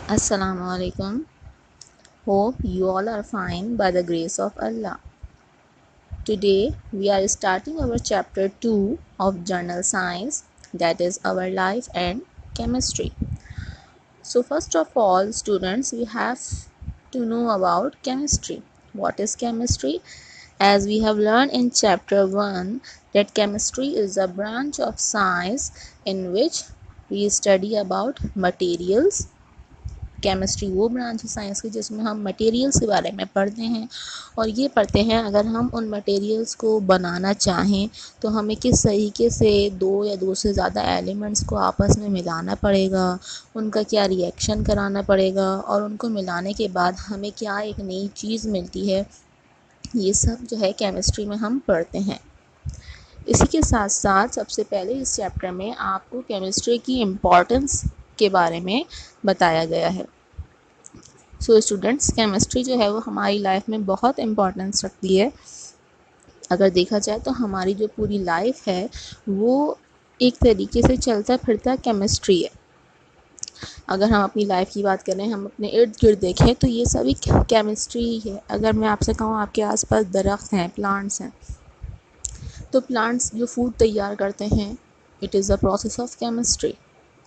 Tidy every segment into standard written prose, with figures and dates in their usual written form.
Assalamu alaikum. Hope you all are fine by the grace of Allah. Today we are starting our chapter 2 of Journal Science, that is our life and chemistry. So first of all, students, we have to know about chemistry. What is chemistry? As we have learned in chapter 1 that chemistry is a branch of science in which we study about materials. Chemistry वो branch है science की जिसमें हम materials के बारे में पढ़ते हैं और ये पढ़ते हैं अगर हम उन मटेरियल्स को बनाना चाहें तो हमें किस तरीके से दो या दो से ज़्यादा एलिमेंट्स को आपस में मिलाना पड़ेगा, उनका क्या रिएक्शन कराना पड़ेगा और उनको मिलाने के बाद हमें क्या एक नई चीज़ मिलती है। ये सब जो है केमिस्ट्री में हम पढ़ते हैं। इसी के साथ साथ सबसे पहले इस चैप्टर में आपको केमिस्ट्री की इम्पोर्टेंस के बारे में बताया गया है। सो स्टूडेंट्स, केमिस्ट्री जो है वो हमारी लाइफ में बहुत इम्पोर्टेंस रखती है। अगर देखा जाए तो हमारी जो पूरी लाइफ है वो एक तरीके से चलता फिरता केमिस्ट्री है। अगर हम अपनी लाइफ की बात करें, हम अपने इर्द गिर्द देखें तो ये सभी केमिस्ट्री ही है। अगर मैं आपसे कहूँ आपके आसपास दरख्त हैं, प्लांट्स हैं, तो प्लांट्स जो फूड तैयार करते हैं, it is the process of chemistry.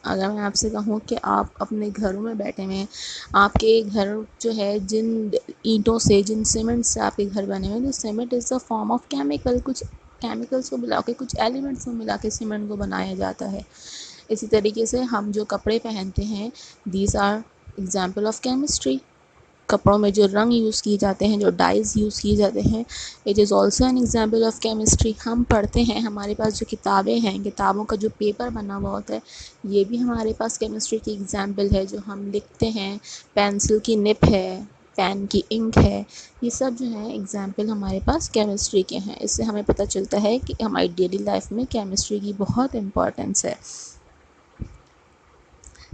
अगर मैं आपसे कहूँ कि आप अपने घरों में बैठे हुए हैं, आपके घर जो है जिन ईंटों से, जिन सीमेंट से आपके घर बने हुए हैं, तो cement is the form of chemical. कुछ केमिकल्स को मिला के, कुछ एलिमेंट्स को मिला के सीमेंट को बनाया जाता है। इसी तरीके से हम जो कपड़े पहनते हैं, these are example of chemistry. कपड़ों में जो रंग यूज़ किए जाते हैं, जो डाइज यूज़ किए जाते हैं, it is also an example of chemistry. हम पढ़ते हैं, हमारे पास जो किताबें हैं, किताबों का जो पेपर बना हुआ होता है, ये भी हमारे पास केमिस्ट्री की एग्जाम्पल है। जो हम लिखते हैं, पेंसिल की निप है, पेन की इंक है, ये सब जो है एग्जाम्पल हमारे पास केमिस्ट्री के हैं। इससे हमें पता चलता है कि हमारी डेली लाइफ में केमिस्ट्री की बहुत इम्पोर्टेंस है।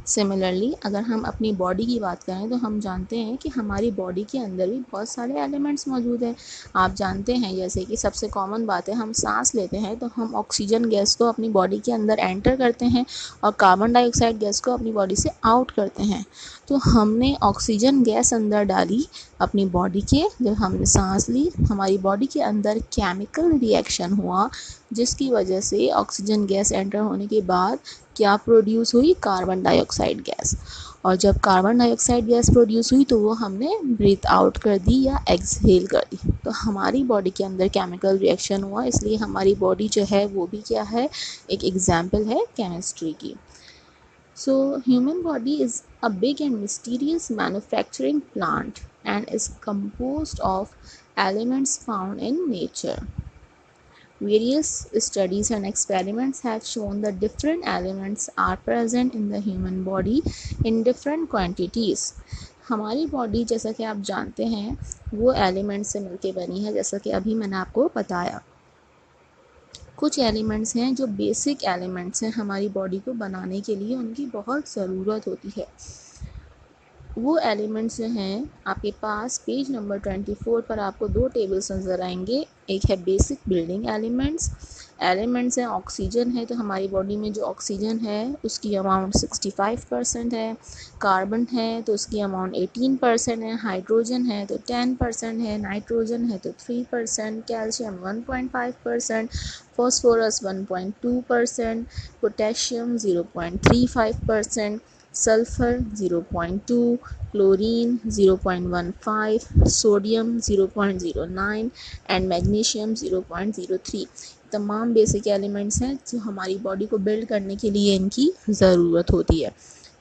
सिमिलरली अगर हम अपनी बॉडी की बात करें तो हम जानते हैं कि हमारी बॉडी के अंदर भी बहुत सारे एलिमेंट्स मौजूद हैं। आप जानते हैं जैसे कि सबसे कॉमन बात है, हम सांस लेते हैं तो हम ऑक्सीजन गैस को अपनी बॉडी के अंदर एंटर करते हैं और कार्बन डाइऑक्साइड गैस को अपनी बॉडी से आउट करते हैं। तो हमने ऑक्सीजन गैस अंदर डाली अपनी बॉडी के, जब हमने सांस ली हमारी बॉडी के अंदर केमिकल रिएक्शन हुआ जिसकी वजह से ऑक्सीजन गैस एंटर होने के बाद क्या प्रोड्यूस हुई, कार्बन डाइऑक्साइड गैस। और जब कार्बन डाइऑक्साइड गैस प्रोड्यूस हुई तो वो हमने ब्रीथ आउट कर दी या एक्सहेल कर दी। तो हमारी बॉडी के अंदर केमिकल रिएक्शन हुआ, इसलिए हमारी बॉडी जो है वो भी क्या है, एक एग्जाम्पल है केमिस्ट्री की। So human body is a big and mysterious manufacturing plant and is composed of elements found in nature. Various studies and experiments have shown that different elements are present in the human body in different quantities. हमारी body जैसा कि आप जानते हैं वो element से मिलके बनी है, जैसा कि अभी मैंने आपको बताया। कुछ एलिमेंट्स हैं जो बेसिक एलिमेंट्स हैं, हमारी बॉडी को बनाने के लिए उनकी बहुत ज़रूरत होती है। वो एलिमेंट्स जो हैं आपके पास पेज नंबर 24 पर आपको दो टेबल्स नज़र आएंगे। एक है बेसिक बिल्डिंग एलिमेंट्स हैं। ऑक्सीजन है तो हमारी बॉडी में जो ऑक्सीजन है उसकी अमाउंट 65% है। कार्बन है तो उसकी अमाउंट 18% है। हाइड्रोजन है तो 10% है। नाइट्रोजन है तो 3%। Calcium 1.5%। Phosphorus 1.2%। Potassium 0.35%। Sulphur 0.2, chlorine 0.15, sodium 0.09 and magnesium 0.03। तमाम बेसिक एलिमेंट्स हैं जो हमारी बॉडी को बिल्ड करने के लिए इनकी ज़रूरत होती है।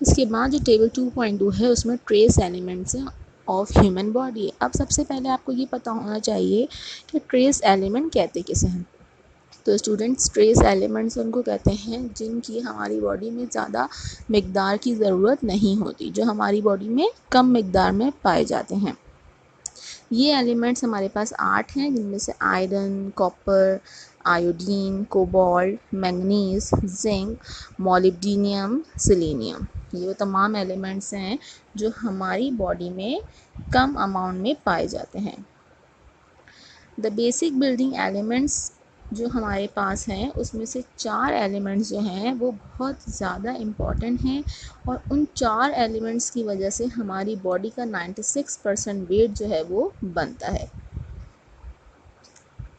इसके बाद जो टेबल 2.2 है उसमें ट्रेस एलिमेंट्स हैं ऑफ ह्यूमन बॉडी। अब सबसे पहले आपको ये पता होना चाहिए कि ट्रेस एलिमेंट कहते किसे हैं। तो स्टूडेंट्स, ट्रेस एलिमेंट्स उनको कहते हैं जिनकी हमारी बॉडी में ज़्यादा मिकदार की ज़रूरत नहीं होती, जो हमारी बॉडी में कम मिकदार में पाए जाते हैं। ये एलिमेंट्स हमारे पास 8 हैं, जिनमें से iron, copper, iodine, cobalt, manganese, zinc, molybdenum, selenium. ये वो तमाम एलिमेंट्स हैं जो हमारी बॉडी में कम अमाउंट में पाए जाते हैं। द बेसिक बिल्डिंग एलिमेंट्स जो हमारे पास हैं उसमें से 4 एलिमेंट्स जो हैं वो बहुत ज़्यादा इम्पॉर्टेंट हैं, और उन 4 एलिमेंट्स की वजह से हमारी बॉडी का 96% वेट जो है वो बनता है।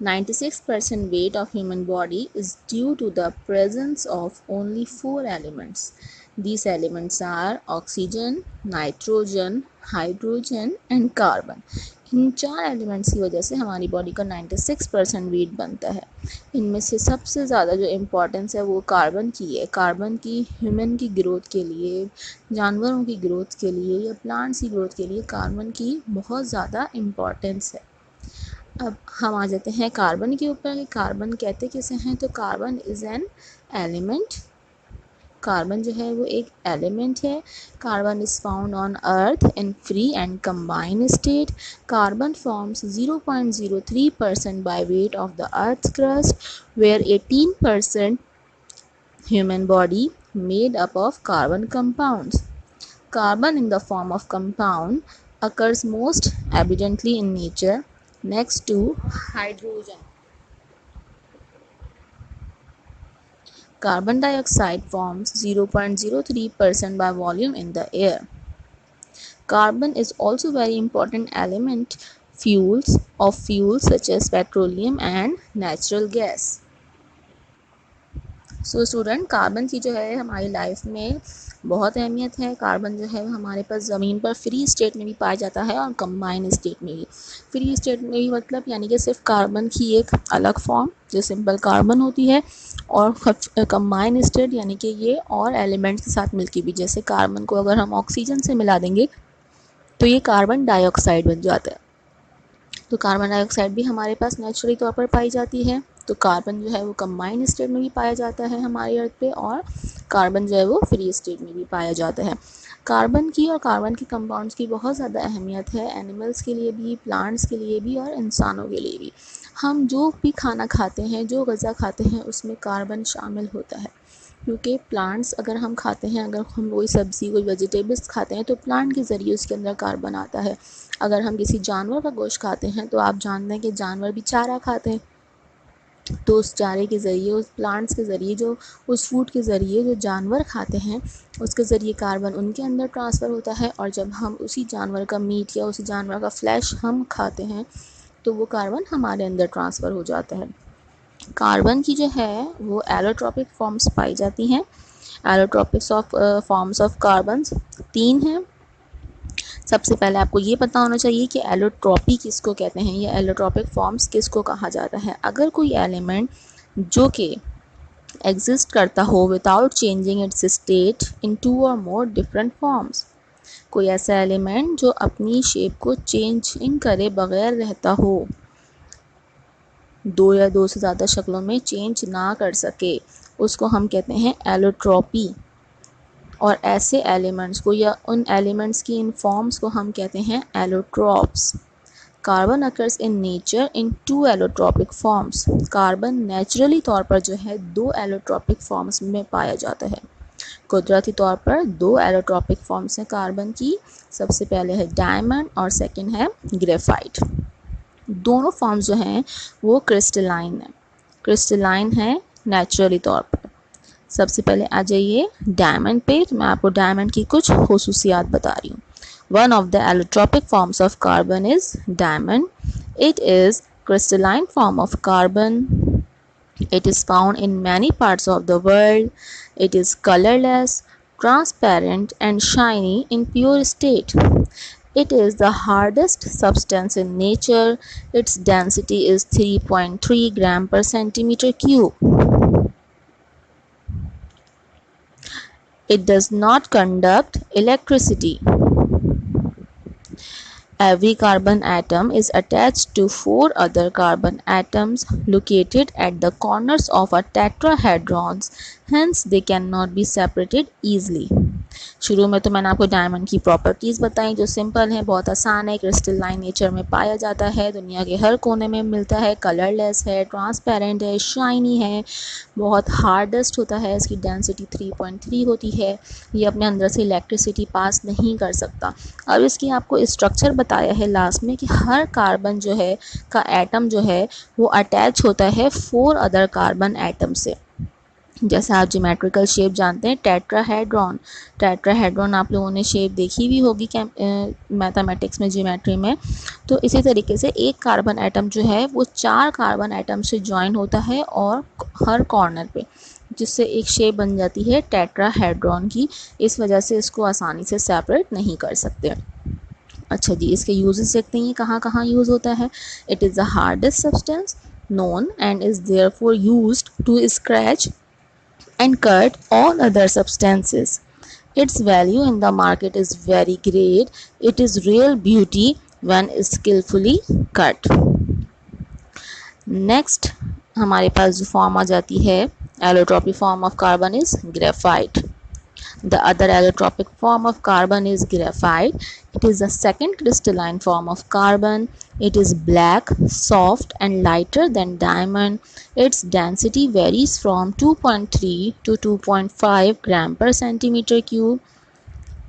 96% weight of human body is due to the presence of only 4 elements. These elements are oxygen, nitrogen, hydrogen and carbon. In 4 elements की वजह से हमारी बॉडी का 96% वेट बनता है। इनमें से सबसे ज़्यादा जो इम्पोर्टेंस है वो कार्बन की है। कार्बन की ह्यूमन की ग्रोथ के लिए, जानवरों की ग्रोथ के लिए या प्लांट्स की ग्रोथ के लिए कार्बन की बहुत ज़्यादा इम्पोर्टेंस है। अब हम आ जाते हैं कार्बन के ऊपर। कार्बन कहते किसे हैं? तो carbon is an element. Carbon जो है वो एक एलिमेंट है। Carbon is found on earth in free and combined state. Carbon forms 0.03% by weight of the earth crust, where 18% human body made up of carbon compounds. Carbon in the form of compound occurs most abundantly in nature next to hydrogen. Carbon dioxide forms 0.03% by volume in the air. Carbon is also very important element of fuels such as petroleum and natural gas. So student, carbon की जो है हमारी life में बहुत अहमियत है। Carbon जो है हमारे पास ज़मीन पर फ्री स्टेट में भी पाया जाता है और कंबाइन स्टेट में भी। फ्री स्टेट में भी मतलब यानी कि सिर्फ कार्बन की एक अलग फॉर्म जो सिंपल कार्बन होती है, और कंबाइन स्टेट यानी कि ये और एलिमेंट्स के साथ मिलके भी, जैसे कार्बन को अगर हम ऑक्सीजन से मिला देंगे तो ये कार्बन डाइऑक्साइड बन जाता है। तो कार्बन डाइऑक्साइड भी हमारे पास नेचुरली तौर पर पाई जाती है। तो कार्बन जो है वो कंबाइंड स्टेट में भी पाया जाता है हमारी अर्थ पे, और कार्बन जो है वो फ्री स्टेट में भी पाया जाता है। कार्बन की और कार्बन के कंपाउंड्स की बहुत ज़्यादा अहमियत है, एनिमल्स के लिए भी, प्लांट्स के लिए भी और इंसानों के लिए भी। हम जो भी खाना खाते हैं, जो ग़िज़ा खाते हैं, उसमें कार्बन शामिल होता है, क्योंकि प्लांट्स अगर हम खाते हैं, अगर हम कोई सब्ज़ी, कोई वेजिटेबल्स खाते हैं तो प्लांट के ज़रिए उसके अंदर कार्बन आता है। अगर हम किसी जानवर का गोश्त खाते हैं तो आप जानते हैं कि जानवर भी चारा खाते हैं, तो उस चारे के ज़रिए, उस प्लांट्स के ज़रिए, जो उस फूड के ज़रिए जो जानवर खाते हैं उसके ज़रिए कार्बन उनके अंदर ट्रांसफ़र होता है, और जब हम उसी जानवर का मीट या उसी जानवर का फ्लैश हम खाते हैं तो वो कार्बन हमारे अंदर ट्रांसफ़र हो जाता है। कार्बन की जो है वो एलोट्रॉपिक फॉर्म्स पाई जाती हैं। एलोट्रॉपिक्स ऑफ फॉर्म्स ऑफ कार्बन 3 हैं। सबसे पहले आपको ये पता होना चाहिए कि एलोट्रॉपी किसको कहते हैं, या एलोट्रॉपिक फॉर्म्स किसको कहा जाता है। अगर कोई एलिमेंट जो कि एग्जिस्ट करता हो without changing it's state in 2 और मोर डिफरेंट फॉर्म्स, कोई ऐसा एलिमेंट जो अपनी शेप को चेंजिंग करे बगैर रहता हो, 2 या 2 से ज़्यादा शक्लों में चेंज ना कर सके, उसको हम कहते हैं एलोट्रॉपी। और ऐसे एलिमेंट्स को या उन एलिमेंट्स की इन फॉर्म्स को हम कहते हैं allotropes. Carbon occurs in nature in 2 allotropic forms. Carbon naturally तौर पर जो है 2 एलोट्रॉपिक फॉर्म्स में पाया जाता है। कुदरती तौर पर 2 एलोट्रॉपिक फॉर्म्स हैं कार्बन की। सबसे पहले है डायमंड और सेकंड है ग्रेफाइट। दोनों फॉर्म्स जो हैं वो क्रिस्टलाइन है नेचुरली तौर पर। सबसे पहले आ जाइए डायमंड पे, तो मैं आपको डायमंड की कुछ खुसूसियात बता रही हूँ। One of the allotropic forms of carbon is diamond. It is crystalline form of carbon. It is found in many parts of the world. It is colorless, transparent and shiny in pure state. It is the hardest substance in nature. Its density is 3.3 gram per centimeter cube. It does not conduct electricity. Every carbon atom is attached to 4 other carbon atoms located at the corners of a tetrahedron, hence they cannot be separated easily. शुरू में तो मैंने आपको diamond की properties बताई जो simple हैं, बहुत आसान है, क्रिस्टलाइन नेचर में पाया जाता है, दुनिया के हर कोने में मिलता है, कलरलेस है, ट्रांसपेरेंट है, शाइनी है, बहुत हार्डेस्ट होता है, इसकी डेंसिटी 3.3 होती है, ये अपने अंदर से इलेक्ट्रिसिटी पास नहीं कर सकता। अब इसकी आपको स्ट्रक्चर बताया है लास्ट में कि हर कार्बन जो है का एटम जो है वो अटैच होता है 4 अदर कार्बन एटम से। जैसे आप ज्योमेट्रिकल शेप जानते हैं, टेट्राहेड्रॉन, टेट्राहेड्रॉन आप लोगों ने शेप देखी भी होगी मैथमेटिक्स में, ज्योमेट्री में। तो इसी तरीके से एक कार्बन एटम जो है वो 4 कार्बन एटम से ज्वाइन होता है और हर कॉर्नर पे, जिससे एक शेप बन जाती है टेट्राहेड्रॉन की। इस वजह से इसको आसानी से सेपरेट नहीं कर सकते। अच्छा जी, इसके यूजेस देखते हैं कहाँ कहाँ यूज़ होता है। It is the hardest substance known and is therefore used to scratch and cut all other substances. Its value in the market is very great. It is real beauty when skillfully cut. Next हमारे पास जो form आ जाती है allotropic form of carbon is graphite. The other allotropic form of carbon is graphite. It is the second crystalline form of carbon. It is black, soft and lighter than diamond. Its density varies from 2.3 to 2.5 gram per centimeter cube.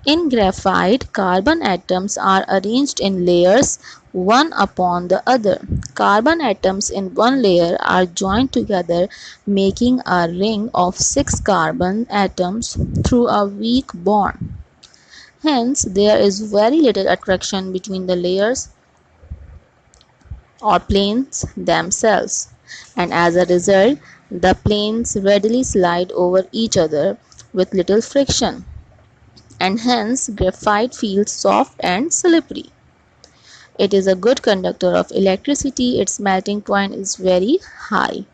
In graphite, carbon atoms are arranged in layers one upon the other. Carbon atoms in one layer are joined together, making a ring of 6 carbon atoms through a weak bond. Hence, there is very little attraction between the layers or planes themselves, and as a result, the planes readily slide over each other with little friction, and hence graphite feels soft and slippery. It is a good conductor of electricity. Its melting point is very high.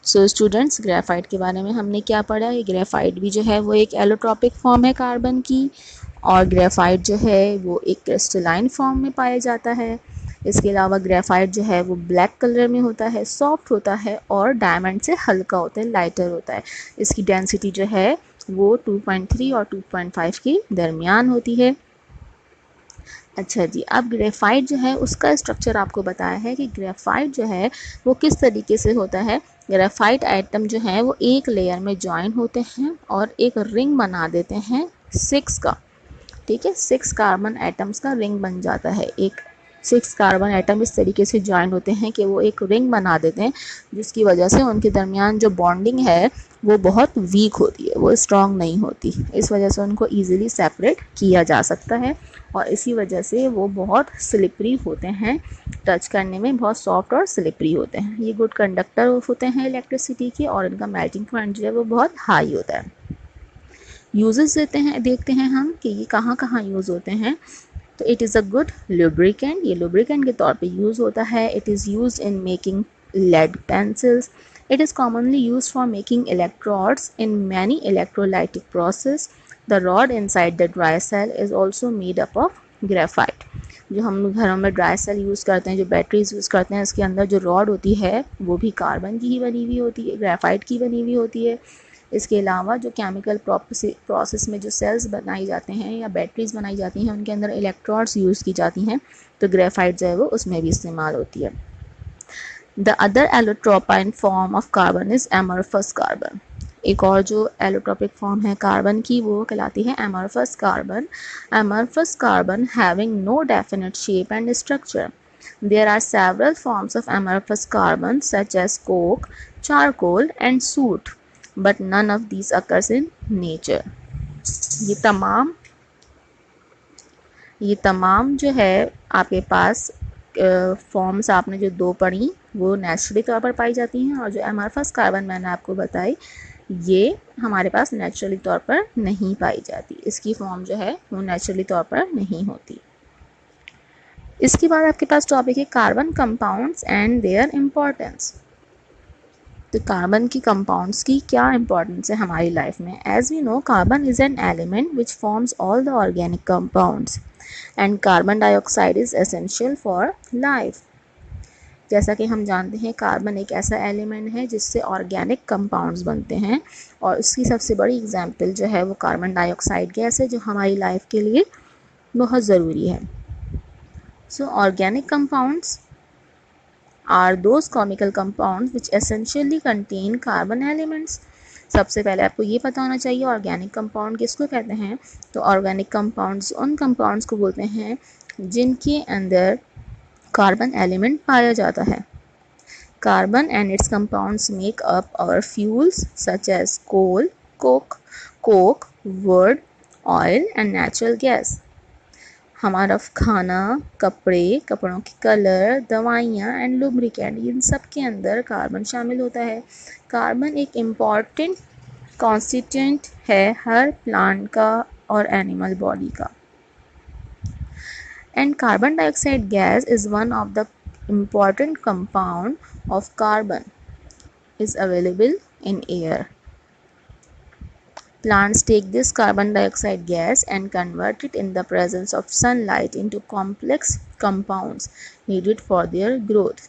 So students, graphite के बारे में हमने क्या पढ़ा है। Graphite भी जो है वो एक एलोट्रॉपिक फॉर्म है कार्बन की, और ग्रेफाइट जो है वो एक क्रिस्टलाइन फॉर्म में पाया जाता है। इसके अलावा ग्रेफाइट जो है वो ब्लैक कलर में होता है, सॉफ्ट होता है और डायमंड से हल्का होता है, लाइटर होता है। इसकी डेंसिटी जो है वो 2.3 और 2.5 के दरमियान होती है। अच्छा जी, अब ग्रेफाइट जो है उसका स्ट्रक्चर आपको बताया है कि ग्रेफाइट जो है वो किस तरीके से होता है। ग्रेफाइट आइटम जो है वो एक लेयर में ज्वाइन होते हैं और एक रिंग बना देते हैं 6 का, ठीक है, 6 कार्बन एटम्स का रिंग बन जाता है। एक 6 कार्बन एटम इस तरीके से ज्वाइन होते हैं कि वो एक रिंग बना देते हैं, जिसकी वजह से उनके दरमियान जो बॉन्डिंग है वो बहुत वीक होती है, वो स्ट्रॉन्ग नहीं होती। इस वजह से उनको ईजिली सेपरेट किया जा सकता है और इसी वजह से वो बहुत स्लिपरी होते हैं, टच करने में बहुत सॉफ्ट और स्लिपरी होते हैं। ये गुड कंडक्टर होते हैं इलेक्ट्रिसिटी के और इनका मेल्टिंग पॉइंट जो है वो बहुत हाई होता है। यूजेस देखते हैं हम कि ये कहाँ कहाँ यूज़ होते हैं। तो it is a good lubricant, ये लुब्रिकेंट के तौर पे यूज़ होता है। It is used in making lead pencils. It is commonly used for making electrodes in many electrolytic process. The rod inside the dry cell is also made up of graphite. जो हम घरों में dry cell use करते हैं, जो batteries use करते हैं, इसके अंदर जो रॉड होती है वो भी कार्बन की ही बनी हुई होती है, ग्रेफाइट की बनी हुई होती है। इसके अलावा जो केमिकल प्रोसेस में जो सेल्स बनाई जाते हैं या बैटरीज बनाई जाती हैं उनके अंदर इलेक्ट्रोड्स यूज़ की जाती हैं, तो ग्रेफाइट जो है वो उसमें भी इस्तेमाल होती है। The other allotropine form of carbon is amorphous carbon. एक और जो एलोट्रोपिक फॉर्म है कार्बन की वो कहलाती है amorphous carbon. Amorphous carbon having no definite shape and structure. There are several forms of amorphous carbon such as coke, charcoal and soot, but none of these occurs in nature. ये तमाम जो है आपके पास forms आपने जो दो पढ़ी वो नेचुरली तौर पर पाई जाती हैं, और जो एमॉर्फस कार्बन मैंने आपको बताई ये हमारे पास नेचुरली तौर पर नहीं पाई जाती, इसकी फॉर्म जो है वो नेचुरली तौर पर नहीं होती। इसके बाद आपके पास टॉपिक है carbon compounds and their importance. तो कार्बन की कंपाउंड्स की क्या इंपॉर्टेंस है हमारी लाइफ में। As we know, carbon is an element which forms all the organic compounds and carbon dioxide is essential for life. जैसा कि हम जानते हैं कार्बन एक ऐसा एलिमेंट है जिससे ऑर्गेनिक कंपाउंड्स बनते हैं, और इसकी सबसे बड़ी एग्जांपल जो है वो कार्बन डाइऑक्साइड गैस है, जो हमारी लाइफ के लिए बहुत ज़रूरी है। सो organic compounds are those chemical compounds which essentially contain carbon elements। सबसे पहले आपको ये पता होना चाहिए ऑर्गेनिक कंपाउंड किसको कहते हैं। तो ऑर्गेनिक कंपाउंड्स उन कंपाउंड्स को बोलते हैं जिनके अंदर कार्बन एलिमेंट पाया जाता है। Carbon and its compounds make up our fuels such as coal, coke, wood, oil and natural gas। हमारा खाना, कपड़े, कपड़ों के कलर, दवाइयाँ एंड लुब्रिकेंट, इन सब के अंदर कार्बन शामिल होता है। कार्बन एक इम्पॉर्टेंट कॉन्स्टिट्यूएंट है हर प्लांट का और एनिमल बॉडी का। And carbon dioxide gas is one of the important compound of carbon is available in air। Plants take this carbon dioxide gas and convert it in the presence of sunlight into complex compounds needed for their growth।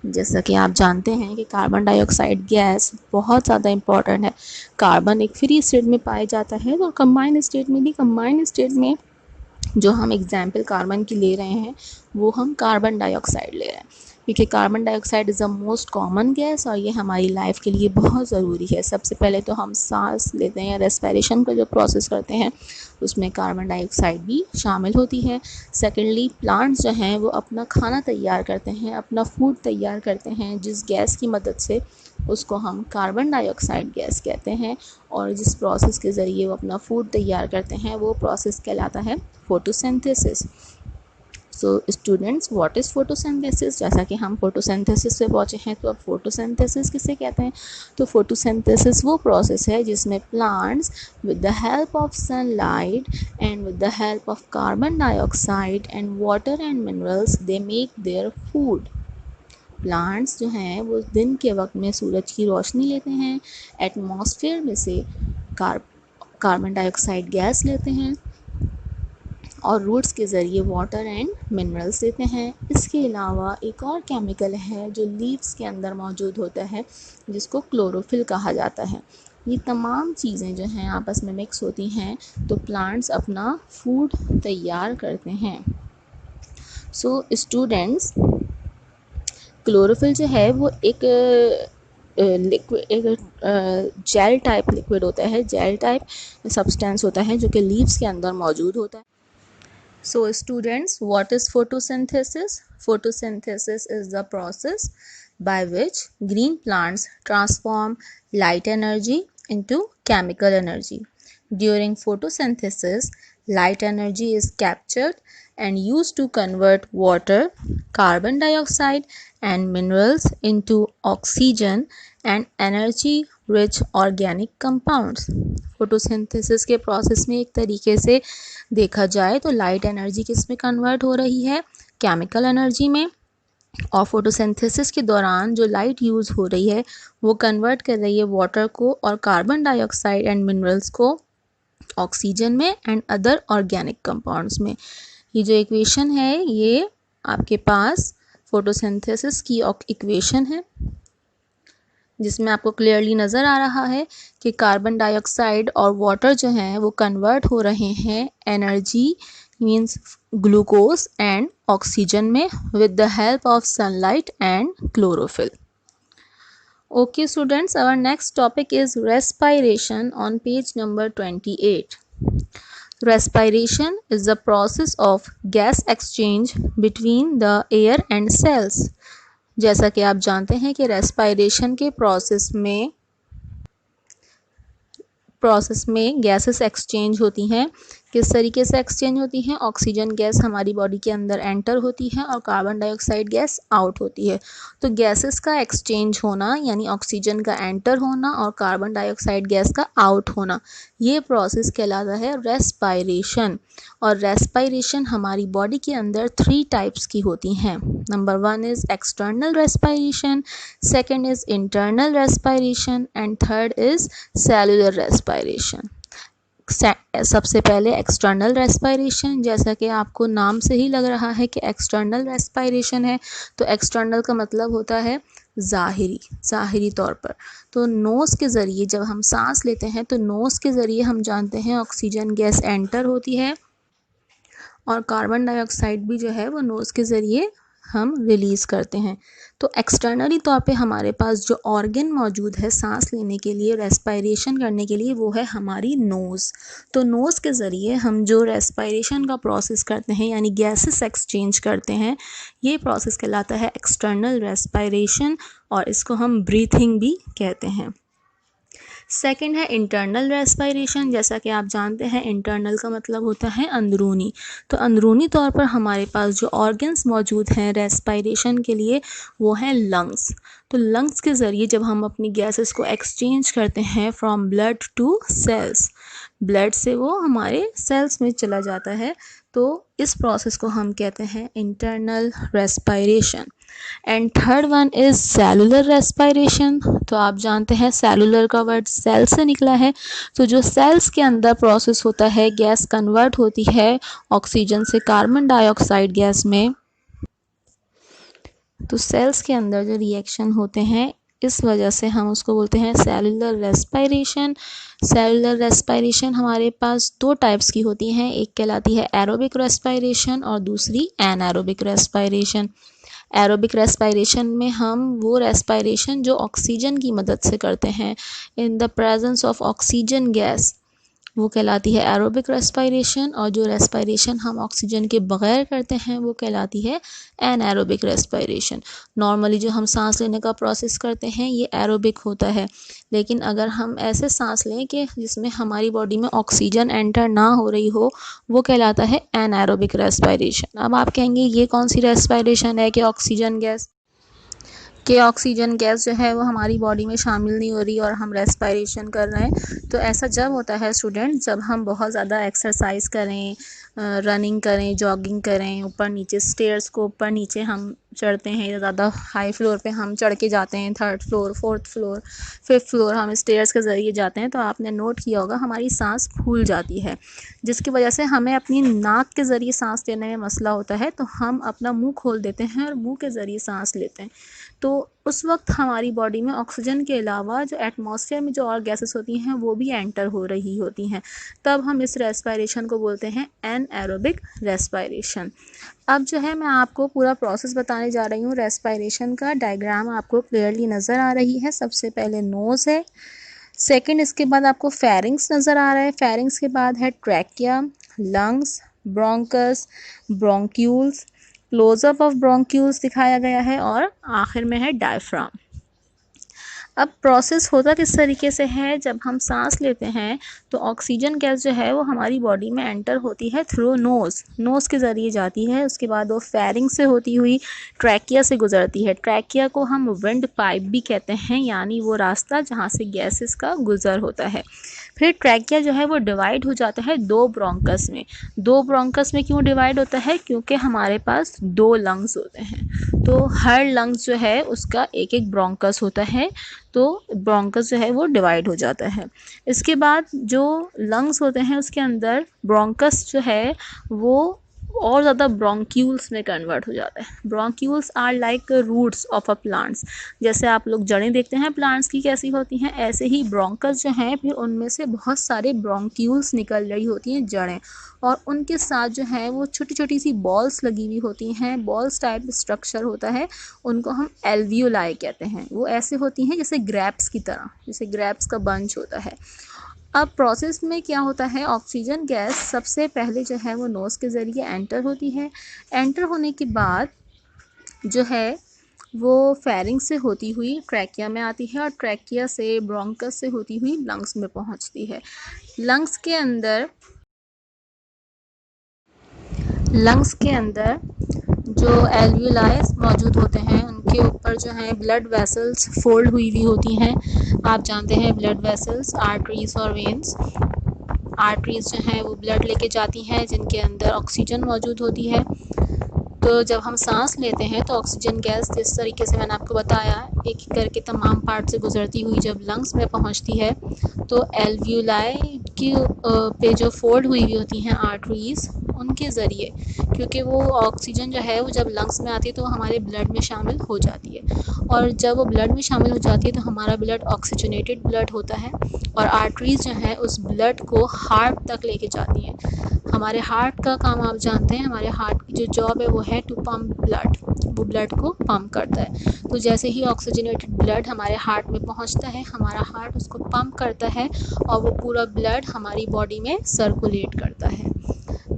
जैसा कि आप जानते हैं कि carbon dioxide gas बहुत ज़्यादा important है। Carbon एक फ्री स्टेट में पाया जाता है और कंबाइंड स्टेट में भी। कंबाइंड स्टेट में जो हम एग्जाम्पल कार्बन की ले रहे हैं वो हम कार्बन डाइऑक्साइड ले रहे हैं, क्योंकि carbon dioxide is the most common gas और ये हमारी लाइफ के लिए बहुत ज़रूरी है। सबसे पहले तो हम सांस लेते हैं या रेस्पिरेशन का जो प्रोसेस करते हैं उसमें कार्बन डाइऑक्साइड भी शामिल होती है। सेकेंडली, प्लांट्स जो हैं वो अपना खाना तैयार करते हैं, अपना फूड तैयार करते हैं, जिस गैस की मदद से उसको हम कार्बन डाइऑक्साइड गैस कहते हैं, और जिस प्रोसेस के ज़रिए वो अपना फूड तैयार करते हैं वो प्रोसेस कहलाता है photosynthesis. So students, what is photosynthesis? जैसा कि हम फोटोसिंथेसिस पे पहुँचे हैं, तो अब फोटोसिंथेसिस किसे कहते हैं? तो फोटोसिंथेसिस वो प्रोसेस है जिसमें plants with the help of sunlight and with the help of carbon dioxide and water and minerals they make their food. Plants जो हैं वो दिन के वक्त में सूरज की रोशनी लेते हैं, एटमॉस्फेयर में से कार्बन डाइऑक्साइड गैस लेते हैं और रूट्स के ज़रिए वाटर एंड मिनरल्स देते हैं। इसके अलावा एक और केमिकल है जो लीव्स के अंदर मौजूद होता है जिसको क्लोरोफिल कहा जाता है। ये तमाम चीज़ें जो हैं आपस में मिक्स होती हैं तो प्लांट्स अपना फूड तैयार करते हैं। सो स्टूडेंट्स, क्लोरोफिल जो है वो एक जेल टाइप लिक्विड होता है, जेल टाइप सब्सटेंस होता है जो कि लीव्स के अंदर मौजूद होता है। So students, what is photosynthesis? Photosynthesis is the process by which green plants transform light energy into chemical energy. During photosynthesis, light energy is captured and used to convert water, carbon dioxide and minerals into oxygen and energy rich organic compounds। Photosynthesis के process में एक तरीके से देखा जाए तो light energy किस में कन्वर्ट हो रही है? केमिकल एनर्जी में। और फोटोसिंथेसिस के दौरान जो लाइट यूज़ हो रही है वो कन्वर्ट कर रही है वाटर को और कार्बन डाइऑक्साइड एंड मिनरल्स को ऑक्सीजन में एंड अदर ऑर्गेनिक कंपाउंड्स में। ये जो इक्वेशन है ये आपके पास फोटोसिंथेसिस की इक्वेशन है जिसमें आपको क्लियरली नज़र आ रहा है कि कार्बन डाइऑक्साइड और वाटर जो हैं वो कन्वर्ट हो रहे हैं energy means glucose and oxygen में with the help of sunlight and chlorophyll. Okay students, our next topic is respiration on page number 28. Respiration is the process of gas exchange between the air and cells। जैसा कि आप जानते हैं कि respiration के process में gases exchange होती हैं। किस तरीके से एक्सचेंज होती हैं? ऑक्सीजन गैस हमारी बॉडी के अंदर एंटर होती है और कार्बन डाइऑक्साइड गैस आउट होती है। तो गैसेस का एक्सचेंज होना यानी ऑक्सीजन का एंटर होना और कार्बन डाइऑक्साइड गैस का आउट होना, ये प्रोसेस कहलाता है रेस्पायरेशन। और रेस्पायरेशन हमारी बॉडी के अंदर 3 टाइप्स की होती हैं। Number 1 is external respiration, second is internal respiration and third is cellular respiration. सबसे पहले एक्सटर्नल रेस्पिरेशन, जैसा कि आपको नाम से ही लग रहा है कि एक्सटर्नल रेस्पिरेशन है, तो एक्सटर्नल का मतलब होता है ज़ाहिरी तौर पर। तो नोज़ के ज़रिए जब हम सांस लेते हैं तो नोज़ के ज़रिए हम जानते हैं ऑक्सीजन गैस एंटर होती है और कार्बन डाइऑक्साइड भी जो है वो नोज़ के ज़रिए हम रिलीज़ करते हैं। तो एक्सटर्नली तौर पे हमारे पास जो ऑर्गन मौजूद है सांस लेने के लिए, रेस्पिरेशन करने के लिए, वो है हमारी नोज़। तो नोज़ के ज़रिए हम जो रेस्पिरेशन का प्रोसेस करते हैं यानी गैसेस एक्सचेंज करते हैं, ये प्रोसेस कहलाता है एक्सटर्नल रेस्पिरेशन और इसको हम ब्रीथिंग भी कहते हैं। सेकंड है इंटरनल रेस्पिरेशन। जैसा कि आप जानते हैं इंटरनल का मतलब होता है अंदरूनी। तो अंदरूनी तौर पर हमारे पास जो ऑर्गन्स मौजूद हैं रेस्पिरेशन के लिए वो हैं लंग्स। तो लंग्स के ज़रिए जब हम अपनी गैसेस को एक्सचेंज करते हैं from blood to cells, blood से वो हमारे सेल्स में चला जाता है, तो इस प्रोसेस को हम कहते हैं internal respiration. And third one is cellular respiration. तो आप जानते हैं सेलुलर का वर्ड सेल से निकला है, तो जो सेल्स के अंदर प्रोसेस होता है, गैस कन्वर्ट होती है ऑक्सीजन से कार्बन डाइऑक्साइड गैस में, तो सेल्स के अंदर जो रिएक्शन होते हैं इस वजह से हम उसको बोलते हैं सेलुलर रेस्पिरेशन। सेलुलर रेस्पिरेशन हमारे पास दो टाइप्स की होती हैं, एक कहलाती है एरोबिक रेस्पिरेशन और दूसरी एनारोबिक रेस्पिरेशन। एरोबिक रेस्पिरेशन में हम वो रेस्पिरेशन जो ऑक्सीजन की मदद से करते हैं in the presence of oxygen gas, वो कहलाती है एरोबिक रेस्पिरेशन, और जो रेस्पिरेशन हम ऑक्सीजन के बगैर करते हैं वो कहलाती है एनारोबिक रेस्पिरेशन। नॉर्मली जो हम सांस लेने का प्रोसेस करते हैं ये एरोबिक होता है, लेकिन अगर हम ऐसे सांस लें कि जिसमें हमारी बॉडी में ऑक्सीजन एंटर ना हो रही हो, वो कहलाता है एनारोबिक रेस्पिरेशन। अब आप कहेंगे ये कौन सी रेस्पिरेशन है कि ऑक्सीजन गैस जो है वो हमारी बॉडी में शामिल नहीं हो रही और हम रेस्पिरेशन कर रहे हैं। तो ऐसा जब होता है स्टूडेंट, जब हम बहुत ज़्यादा एक्सरसाइज करें, रनिंग करें, जॉगिंग करें, ऊपर नीचे स्टेयर्स को ऊपर नीचे हम चढ़ते हैं, या ज़्यादा हाई फ्लोर पे हम चढ़ के जाते हैं, 3rd floor, 4th floor, 5th floor हम स्टेयर्स के ज़रिए जाते हैं, तो आपने नोट किया होगा हमारी सांस फूल जाती है, जिसकी वजह से हमें अपनी नाक के ज़रिए सांस लेने में मसला होता है, तो हम अपना मुंह खोल देते हैं और मुंह के ज़रिए सांस लेते हैं। तो उस वक्त हमारी बॉडी में ऑक्सीजन के अलावा जो एटमॉस्फेयर में जो और गैसेस होती हैं वो भी एंटर हो रही होती हैं, तब हम इस रेस्पिरेशन को बोलते हैं एनएरोबिक रेस्पिरेशन। अब जो है मैं आपको पूरा प्रोसेस बताने जा रही हूँ रेस्पिरेशन का। डायग्राम आपको क्लियरली नज़र आ रही है। सबसे पहले नोज़ है, सेकंड इसके बाद आपको फेरिंग्स नज़र आ रहा है, फेरिंग्स के बाद है trachea, lungs, bronchus, bronchioles, close up of bronchioles दिखाया गया है, और आखिर में है डायफ्राम। अब प्रोसेस होता किस तरीके से है, जब हम सांस लेते हैं तो ऑक्सीजन गैस जो है वो हमारी बॉडी में एंटर होती है थ्रू नोज़ के ज़रिए जाती है, उसके बाद वो फेरिंग से होती हुई ट्रैकिया से गुजरती है। ट्रैकिया को हम विंड पाइप भी कहते हैं, यानी वो रास्ता जहाँ से गैसेस का गुजर होता है। फिर ट्रैकिया जो है वो डिवाइड हो जाता है दो ब्रोंकस में। दो ब्रोंकस में क्यों डिवाइड होता है, क्योंकि हमारे पास दो लंग्स होते हैं, तो हर लंग्स जो है उसका एक एक ब्रोंकस होता है, तो ब्रोंकस जो है वो डिवाइड हो जाता है। इसके बाद जो लंग्स होते हैं उसके अंदर ब्रोंकस जो है वो और ज़्यादा ब्रोंक्यूल्स में कन्वर्ट हो जाता है। Bronchioles are like roots of a plants. जैसे आप लोग जड़ें देखते हैं प्लांट्स की कैसी होती हैं, ऐसे ही ब्रोंकस जो हैं फिर उनमें से बहुत सारे ब्रोंक्यूल्स निकल रही होती हैं जड़ें, और उनके साथ जो है वो छोटी छोटी सी बॉल्स लगी हुई होती हैं, बॉल्स टाइप स्ट्रक्चर होता है, उनको हम एल्वियोलाई कहते हैं। वो ऐसे होती हैं जैसे ग्रेप्स की तरह, जैसे ग्रेप्स का बंच होता है। अब प्रोसेस में क्या होता है, ऑक्सीजन गैस सबसे पहले जो है वो नोज़ के ज़रिए एंटर होती है। एंटर होने के बाद जो है वो फेरिंग से होती हुई ट्रैकिया में आती है, और ट्रैकिया से ब्रोंकस से होती हुई लंग्स में पहुंचती है। लंग्स के अंदर जो एल्वियोलाई मौजूद होते हैं उनके ऊपर जो है ब्लड वेसल्स फोल्ड हुई होती हैं। आप जानते हैं ब्लड वेसल्स, आर्टरीज और वेन्स। आर्टरीज जो हैं वो ब्लड लेके जाती हैं जिनके अंदर ऑक्सीजन मौजूद होती है। तो जब हम सांस लेते हैं तो ऑक्सीजन गैस जिस तरीके से मैंने आपको बताया एक एक करके तमाम पार्ट से गुजरती हुई जब लंग्स में पहुंचती है, तो एल्वियोलाई की पे जो फोल्ड हुई होती हैं आर्टरीज, उनके ज़रिए, क्योंकि वो ऑक्सीजन जो है वो जब लंग्स में आती है तो हमारे ब्लड में शामिल हो जाती है, और जब वो ब्लड में शामिल हो जाती है तो हमारा ब्लड ऑक्सीजनेटेड ब्लड होता है, और आर्टरीज जो है उस ब्लड को हार्ट तक लेके जाती हैं। हमारे हार्ट का काम आप जानते हैं, हमारे हार्ट की जो जॉब है वो है टू पंप ब्लड, वो ब्लड को पंप करता है। तो जैसे ही ऑक्सीजनेटेड ब्लड हमारे हार्ट में पहुंचता है, हमारा हार्ट उसको पंप करता है और वो पूरा ब्लड हमारी बॉडी में सर्कुलेट करता है।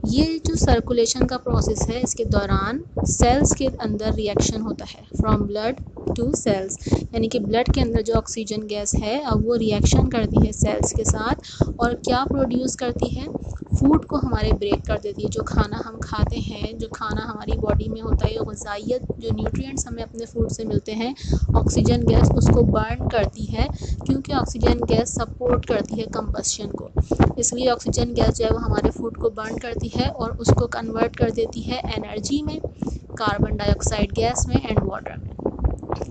ये जो सर्कुलेशन का प्रोसेस है, इसके दौरान सेल्स के अंदर रिएक्शन होता है, फ्रॉम ब्लड टू सेल्स, यानी कि ब्लड के अंदर जो ऑक्सीजन गैस है अब वो रिएक्शन करती है सेल्स के साथ, और क्या प्रोड्यूस करती है, फूड को हमारे ब्रेक कर देती है। जो खाना हम खाते हैं, जो खाना हमारी बॉडी में होता है, ग़िज़ाइयत जो न्यूट्रिएंट्स हमें अपने फूड से मिलते हैं, ऑक्सीजन गैस उसको बर्न करती है, क्योंकि ऑक्सीजन गैस सपोर्ट करती है कंबस्शन को। इसलिए ऑक्सीजन गैस जो है वो हमारे फूड को बर्न करती है और उसको कन्वर्ट कर देती है एनर्जी में, कार्बन डाइऑक्साइड गैस में एंड वाटर में।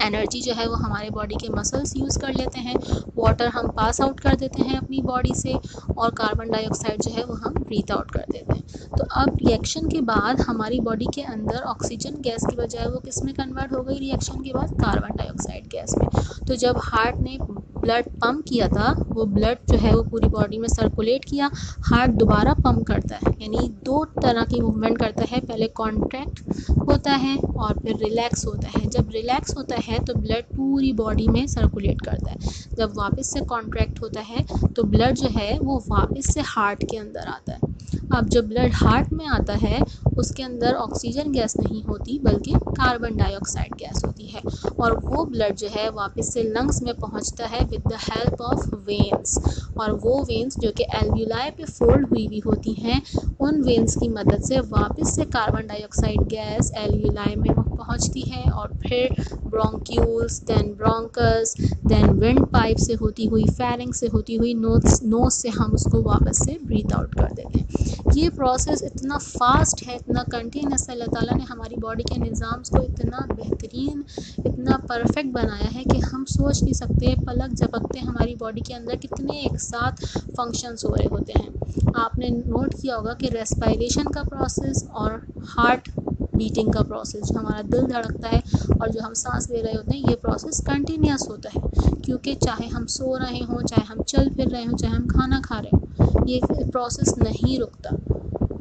एनर्जी जो है वो हमारे बॉडी के मसल्स यूज़ कर लेते हैं, वाटर हम पास आउट कर देते हैं अपनी बॉडी से, और कार्बन डाइऑक्साइड जो है वो हम ब्रीथ आउट कर देते हैं। तो अब रिएक्शन के बाद हमारी बॉडी के अंदर ऑक्सीजन गैस की बजाय वो किस में कन्वर्ट हो गई, रिएक्शन के बाद कार्बन डाइऑक्साइड गैस में। तो जब हार्ट ने ब्लड पंप किया था, वो ब्लड जो है वो पूरी बॉडी में सर्कुलेट किया, हार्ट दोबारा पंप करता है, यानी दो तरह की मूवमेंट करता है, पहले कॉन्ट्रैक्ट होता है और फिर रिलैक्स होता है। जब रिलैक्स होता है तो ब्लड पूरी बॉडी में सर्कुलेट करता है, जब वापस से कॉन्ट्रैक्ट होता है तो ब्लड जो है वो वापस से हार्ट के अंदर आता है। अब जब ब्लड हार्ट में आता है उसके अंदर ऑक्सीजन गैस नहीं होती बल्कि कार्बन डाइऑक्साइड गैस होती है, और वो ब्लड जो है वापस से लंग्स में पहुंचता है with the help of veins, और वो वेन्स जो कि एल्व्यूलाई पे फोल्ड हुई होती हैं, उन वेन्स की मदद से वापस से कार्बन डाइऑक्साइड गैस एल्व्यूलाई में पहुंचती है, और फिर bronchioles, then bronchus, then wind pipe से होती हुई, फेरिंग से होती हुई नोज से हम उसको वापस से ब्रीथ आउट कर देते हैं। ये प्रोसेस इतना फास्ट है, इतना कंटिन्यूस है, अल्लाह ताला ने हमारी बॉडी के निज़ाम्स को इतना बेहतरीन, इतना परफेक्ट बनाया है कि हम सोच नहीं सकते पलक झपकते हमारी बॉडी के अंदर कितने एक साथ फंक्शंस हो रहे होते हैं। आपने नोट किया होगा कि रेस्पिरेशन का प्रोसेस और हार्ट बीटिंग का प्रोसेस, जो हमारा दिल धड़कता है और जो हम सांस ले रहे होते हैं, ये प्रोसेस कंटिन्यूस होता है, क्योंकि चाहे हम सो रहे हों, चाहे हम चल फिर रहे हों, चाहे हम खाना खा रहे हों, ये प्रोसेस नहीं रुकता।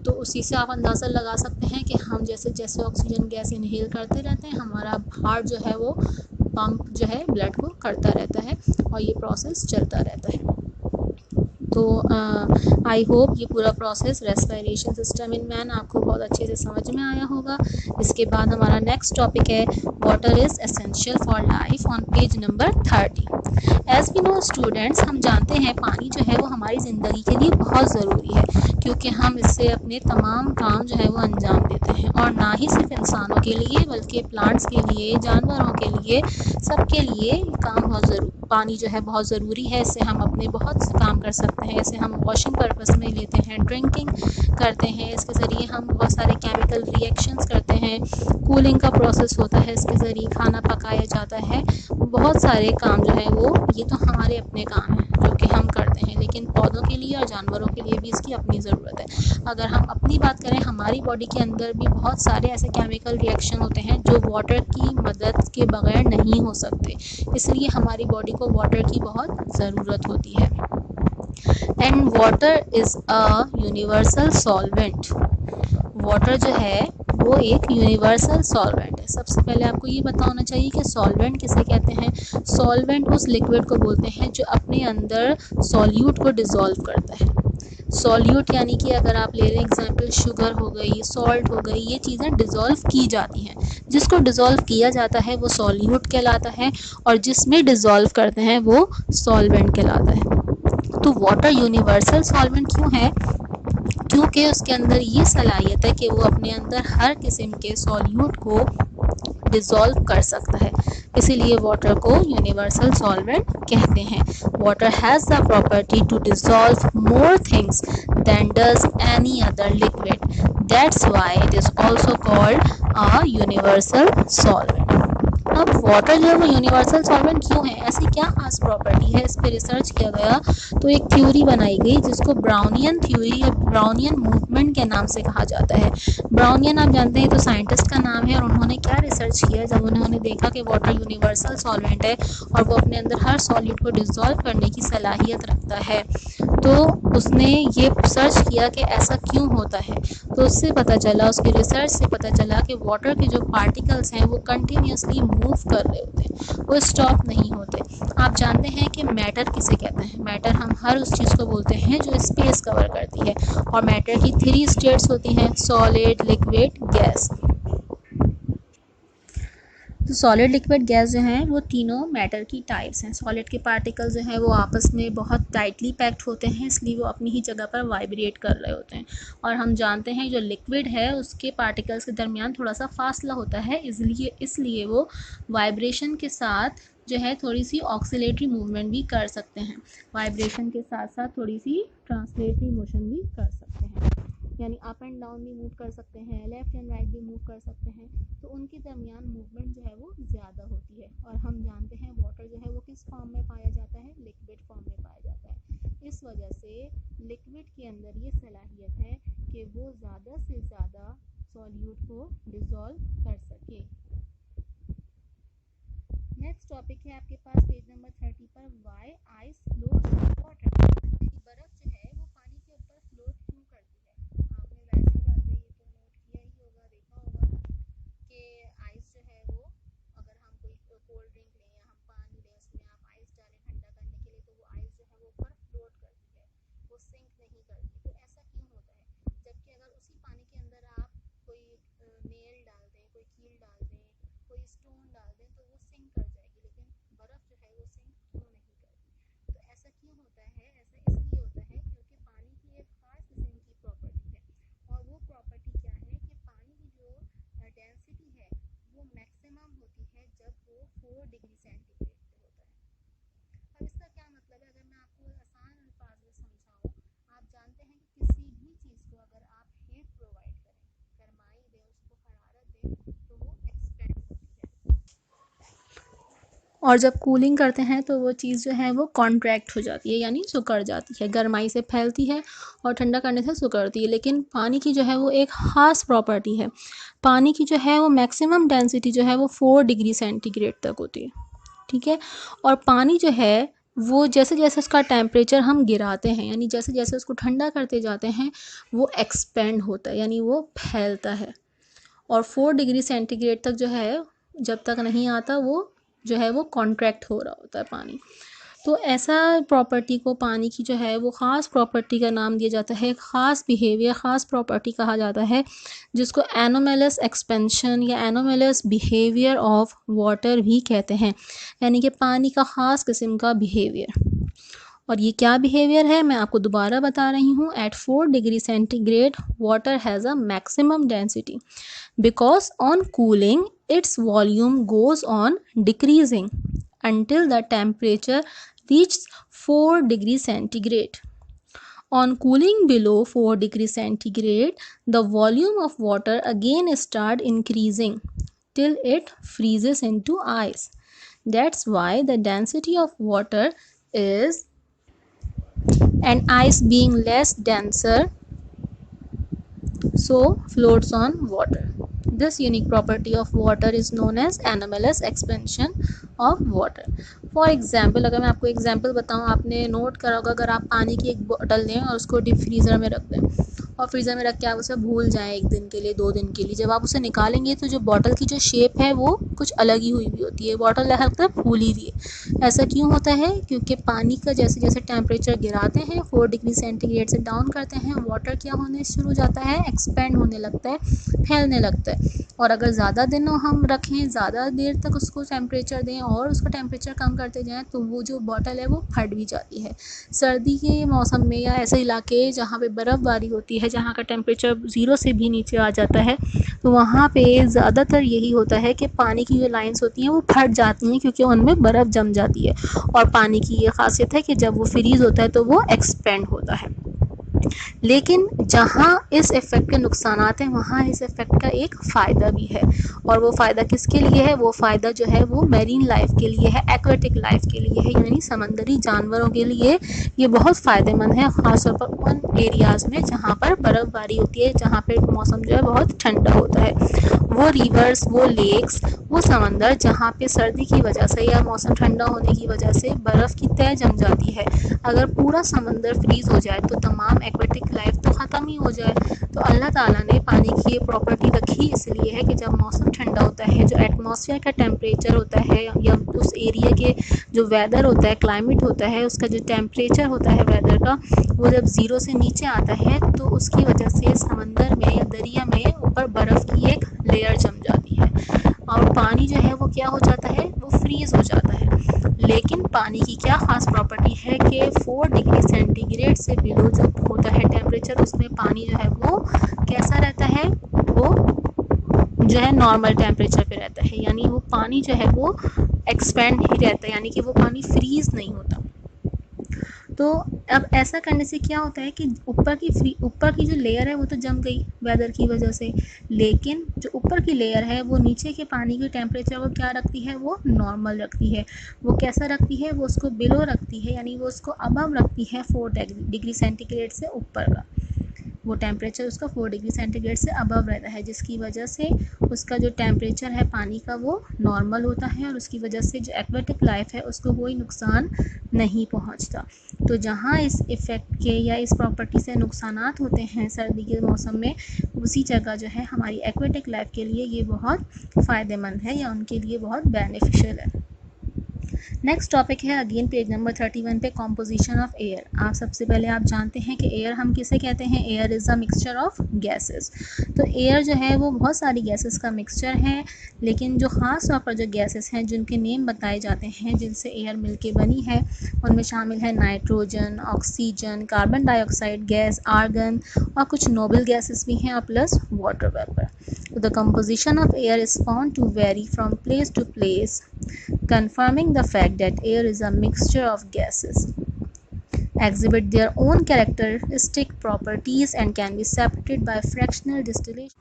तो उसी से आप अंदाज़ा लगा सकते हैं कि हम जैसे जैसे ऑक्सीजन गैस इनहेल करते रहते हैं, हमारा हार्ट जो है वो पंप जो है ब्लड को करता रहता है और ये प्रोसेस चलता रहता है। तो आई होप ये पूरा process respiration system in man आपको बहुत अच्छे से समझ में आया होगा। इसके बाद हमारा नेक्स्ट टॉपिक है water is essential for life on page number 30। As we know students, हम जानते हैं पानी जो है वो हमारी ज़िंदगी के लिए बहुत ज़रूरी है, क्योंकि हम इससे अपने तमाम काम जो है वो अंजाम देते हैं, और ना ही सिर्फ इंसानों के लिए बल्कि प्लांट्स के लिए, जानवरों के लिए, सबके लिए काम बहुत पानी जो है बहुत ज़रूरी है। इससे हम अपने बहुत से काम कर सकते हैं, इसे हम वॉशिंग पर्पस में लेते हैं, ड्रिंकिंग करते हैं, इसके ज़रिए हम बहुत सारे केमिकल रिएक्शंस करते हैं, कूलिंग का प्रोसेस होता है, इसके ज़रिए खाना पकाया जाता है, बहुत सारे काम जो है वो ये तो हमारे अपने काम हैं जो कि हम करते हैं, लेकिन पौधों के लिए और जानवरों के लिए भी इसकी अपनी ज़रूरत है। अगर हम अपनी बात करें, हमारी बॉडी के अंदर भी बहुत सारे ऐसे केमिकल रिएक्शन होते हैं जो वाटर की मदद के बगैर नहीं हो सकते, इसलिए हमारी बॉडी को वाटर की बहुत ज़रूरत होती है। And water is a universal solvent. Water जो है वो एक यूनिवर्सल सॉल्वेंट है। सबसे पहले आपको ये पता होना चाहिए कि सॉल्वेंट किसे कहते हैं। सॉल्वेंट उस लिक्विड को बोलते हैं जो अपने अंदर सॉल्यूट को डिज़ोल्व करता है। सॉल्यूट यानी कि अगर आप ले लें एग्जांपल, शुगर हो गई, सॉल्ट हो गई, ये चीज़ें डिज़ोल्व की जाती हैं। जिसको डिज़ोल्व किया जाता है वो सॉल्यूट कहलाता है, और जिसमें डिज़ोल्व करते हैं वो सॉल्वेंट कहलाता है। तो वाटर यूनिवर्सल सॉल्वेंट क्यों है? क्योंकि उसके अंदर ये सलाहियत है कि वो अपने अंदर हर किस्म के सॉल्यूट को डिज़ोल्व कर सकता है, इसीलिए वाटर को यूनिवर्सल सॉल्वेंट कहते हैं। Water has the property to dissolve more things than does any other liquid, that's why it is also called a universal solvent. अब वाटर जो है वो यूनिवर्सल सॉल्वेंट क्यों है, ऐसी क्या खास प्रॉपर्टी है, इस पर रिसर्च किया गया तो एक थ्योरी बनाई गई जिसको ब्राउनियन थ्योरी या ब्राउनियन मूवमेंट के नाम से कहा जाता है। ब्राउनियन आप जानते हैं तो साइंटिस्ट का नाम है, और उन्होंने क्या रिसर्च किया, जब उन्होंने देखा कि वाटर यूनिवर्सल सॉल्वेंट है और वो अपने अंदर हर सॉलिड को डिसॉल्व करने की सलाहियत रखता है, तो उसने ये सर्च किया कि ऐसा क्यों होता है। तो उससे पता चला, उसकी रिसर्च से पता चला कि वाटर के जो पार्टिकल्स हैं वो कंटिन्यूसली मूव कर रहे होते हैं, वो स्टॉप नहीं होते। आप जानते हैं कि मैटर किसे कहते हैं, मैटर हम हर उस चीज़ को बोलते हैं जो स्पेस कवर करती है, और मैटर की 3 स्टेट्स होती हैं, सॉलिड, लिक्विड, गैस। तो सॉलिड, लिक्विड, गैस जो हैं वो तीनों मैटर की टाइप्स हैं। सॉलिड के पार्टिकल जो हैं वो आपस में बहुत टाइटली पैक्ड होते हैं, इसलिए वो अपनी ही जगह पर वाइब्रेट कर रहे होते हैं। और हम जानते हैं जो लिक्विड है उसके पार्टिकल्स के दरमियान थोड़ा सा फासला होता है, इसलिए वो वाइब्रेशन के साथ जो है थोड़ी सी ऑक्सीलेटरी मूवमेंट भी कर सकते हैं, वाइब्रेशन के साथ साथ थोड़ी सी ट्रांसलेटरी मोशन भी कर सकते हैं, यानी अप एंड डाउन भी मूव कर सकते हैं, लेफ्ट एंड राइट भी मूव कर सकते हैं। तो उनके दरमियान मूवमेंट जो है वो ज़्यादा होती है। और हम जानते हैं वाटर जो है वो किस फॉर्म में पाया जाता है, लिक्विड फॉर्म में पाया जाता है। इस वजह से लिक्विड के अंदर ये सलाहियत है कि वो ज़्यादा से ज़्यादा सॉल्यूट को डिसॉल्व कर सके। नेक्स्ट टॉपिक है आपके पास पेज नंबर 30 पर, why ice floats on water, यानी बर्फ़ जो है वो पानी के ऊपर फ्लोट क्यों करती है। आपने वैसी बातें ये तो नोट किया ही होगा, देखा होगा कि आइस जो है वो, अगर हम कोई कोल्ड ड्रिंक लें या हम पानी लें उसमें आप आइस डालें ठंडा करने के लिए, तो वो आइस जो है वो ऊपर फ्लोट करती है, वो सिंक नहीं करती। तो ऐसा क्यों होता है, जबकि अगर उसी पानी के अंदर आप कोई नेल डाल दें, कोई कील डाल दें, कोई स्टोन डाल दें तो वो सिंक कर जाएगी, लेकिन बर्फ़ जो है वो सिंक क्यों नहीं करती। तो ऐसा क्यों होता है, ऐसा इसलिए होता है क्योंकि पानी की एक खास किस्म की प्रॉपर्टी है, और वो प्रॉपर्टी क्या है कि पानी की जो डेंसिटी है वो मैक्सिमम होती है जब वो 4 डिग्री सेंटीग्रेड पे होता है। अब इसका क्या मतलब है, अगर मैं आपको आसान अल्फाज में समझाऊं, आप जानते हैं कि किसी भी चीज़ को अगर आप हीट प्रोवाइड करें, गरमाई दें, उसको हरारत दें, तो वो एक्सपेंड होती है, और जब कूलिंग करते हैं तो वो चीज़ जो है वो कॉन्ट्रैक्ट हो जाती है, यानी सिकुड़ जाती है, गर्माई से फैलती है और ठंडा करने से सिकुड़ती है। लेकिन पानी की जो है वो एक ख़ास प्रॉपर्टी है, पानी की जो है वो मैक्सिमम डेंसिटी जो है वो 4 डिग्री सेंटीग्रेड तक होती है, ठीक है। और पानी जो है वो जैसे जैसे उसका टेम्परेचर हम गिराते हैं, यानी जैसे जैसे उसको ठंडा करते जाते हैं, वो एक्सपेंड होता है, यानी वो फैलता है। और 4 डिग्री सेंटीग्रेड तक जो है जब तक नहीं आता, वो जो है वो कॉन्ट्रैक्ट हो रहा होता है पानी। तो ऐसा प्रॉपर्टी को, पानी की जो है वो ख़ास प्रॉपर्टी का नाम दिया जाता है, ख़ास बिहेवियर, ख़ास प्रॉपर्टी कहा जाता है, जिसको एनोमेलस एक्सपेंशन या एनोमेलस बिहेवियर ऑफ वाटर भी कहते हैं, यानी कि पानी का ख़ास किस्म का बिहेवियर। और ये क्या बिहेवियर है मैं आपको दोबारा बता रही हूँ। At 4 degree centigrade water has a maximum density, because on cooling its volume goes on decreasing until the temperature reaches 4 degrees centigrade. On cooling below 4 degrees centigrade, the volume of water again start increasing till it freezes into ice. That's why the density of water is, and ice being less denser so floats on water. This unique property of water is known as anomalous expansion of water. For example, अगर मैं आपको example बताऊँ, आपने note करा होगा, अगर आप पानी की एक बोतल लें और उसको डीप फ्रीज़र में रख दें और फ्रीज़र में रख के आप उसे भूल जाएं 1 दिन के लिए, 2 दिन के लिए, जब आप उसे निकालेंगे तो जो बॉटल की जो शेप है वो कुछ अलग ही हुई भी होती है, बॉटल ऐसा लगता है फूली हुई है। ऐसा क्यों होता है, क्योंकि पानी का जैसे जैसे टेम्परेचर गिराते हैं 4 डिग्री सेंटीग्रेड से डाउन करते हैं, वाटर क्या होने शुरू हो जाता है, एक्सपेंड होने लगता है, फैलने लगता है। और अगर ज़्यादा दिन हम रखें, ज़्यादा देर तक उसको टेम्परेचर दें और उसका टेम्परेचर कम करते जाएँ, तो वो जो बॉटल है वो फट भी जाती है। सर्दी के मौसम में या ऐसे इलाके जहाँ पे बर्फ़बारी होती है, जहाँ का टेम्परेचर 0 से भी नीचे आ जाता है, तो वहाँ पे ज़्यादातर यही होता है कि पानी की जो लाइन्स होती हैं वो फट जाती हैं, क्योंकि उनमें बर्फ़ जम जाती है। और पानी की ये ख़ासियत है कि जब वो फ्रीज़ होता है तो वो एक्सपेंड होता है। लेकिन जहाँ इस इफ़ेक्ट के नुकसानात हैं वहाँ इस इफ़ेक्ट का एक फ़ायदा भी है, और वो फ़ायदा किसके लिए है? वो फ़ायदा जो है वो मैरीन लाइफ के लिए है, एक्वेटिक लाइफ के लिए है, यानी समंदरी जानवरों के लिए ये बहुत फ़ायदेमंद है, ख़ासतौर पर उन एरियाज़ में जहाँ पर बर्फ़बारी होती है, जहाँ पे मौसम जो है बहुत ठंडा होता है। वो रिवर्स, वो लेक्स, वो समंदर जहाँ पे सर्दी की वजह से या मौसम ठंडा होने की वजह से बर्फ़ की तह जम जाती है, अगर पूरा समंदर फ्रीज़ हो जाए तो तमाम एक्वेटिक लाइफ तो ख़त्म ही हो जाए। तो अल्लाह ताला ने पानी की ये प्रॉपर्टी रखी इसलिए है कि जब मौसम ठंडा होता है, जो एटमॉस्फेयर का टेम्परेचर होता है या उस एरिया के जो वेदर होता है, क्लाइमेट होता है, उसका जो टेम्परेचर होता है वेदर का, वो जब ज़ीरो से नीचे आता है तो उसकी वजह से समंदर में या दरिया में ऊपर बर्फ़ की एक लेयर जम जाती है और पानी जो है वो क्या हो जाता है, वो फ्रीज़ हो जाता है। लेकिन पानी की क्या ख़ास प्रॉपर्टी है कि 4 डिग्री सेंटीग्रेड से बिलो जो होता है टेम्परेचर, उसमें पानी जो है वो कैसा रहता है, वो जो है नॉर्मल टेम्परेचर पे रहता है, यानी वो पानी जो है वो एक्सपेंड ही रहता है, यानी कि वो पानी फ्रीज़ नहीं होता। तो अब ऐसा करने से क्या होता है कि ऊपर की जो लेयर है वो तो जम गई वेदर की वजह से, लेकिन जो ऊपर की लेयर है वो नीचे के पानी के टेम्परेचर को क्या रखती है, वो नॉर्मल रखती है। वो कैसा रखती है, वो उसको बिलो रखती है, यानी वो उसको अबव रखती है 4 डिग्री सेंटीग्रेड से ऊपर का। वो टेम्परेचर उसका 4 डिग्री सेंटीग्रेड से अबव रहता है, जिसकी वजह से उसका जो टेम्परेचर है पानी का वो नॉर्मल होता है और उसकी वजह से जो एक्वेटिक लाइफ है उसको कोई नुकसान नहीं पहुंचता। तो जहाँ इस इफ़ेक्ट के या इस प्रॉपर्टी से नुकसानात होते हैं सर्दी के मौसम में, उसी जगह जो है हमारी एक्वेटिक लाइफ के लिए ये बहुत फ़ायदेमंद है या उनके लिए बहुत बेनिफिशियल है। नेक्स्ट टॉपिक है अगेन पेज नंबर 31 पे, कॉम्पोजिशन ऑफ एयर। आप सबसे पहले आप जानते हैं कि एयर हम किसे कहते हैं, air is a mixture of gases. तो एयर जो है वो बहुत सारी गैसेस का मिक्सचर है, लेकिन जो ख़ास तौर पर जो गैसेस हैं जिनके नेम बताए जाते हैं जिनसे एयर मिलके बनी है, उनमें शामिल है nitrogen, oxygen, carbon dioxide gas, argon और कुछ नोबल गैसेस भी हैं और प्लस वाटर वेपर। तो the composition of air is found to vary from place to place, confirming the fact that air is a mixture of gases, exhibit their own characteristic properties and can be separated by fractional distillation.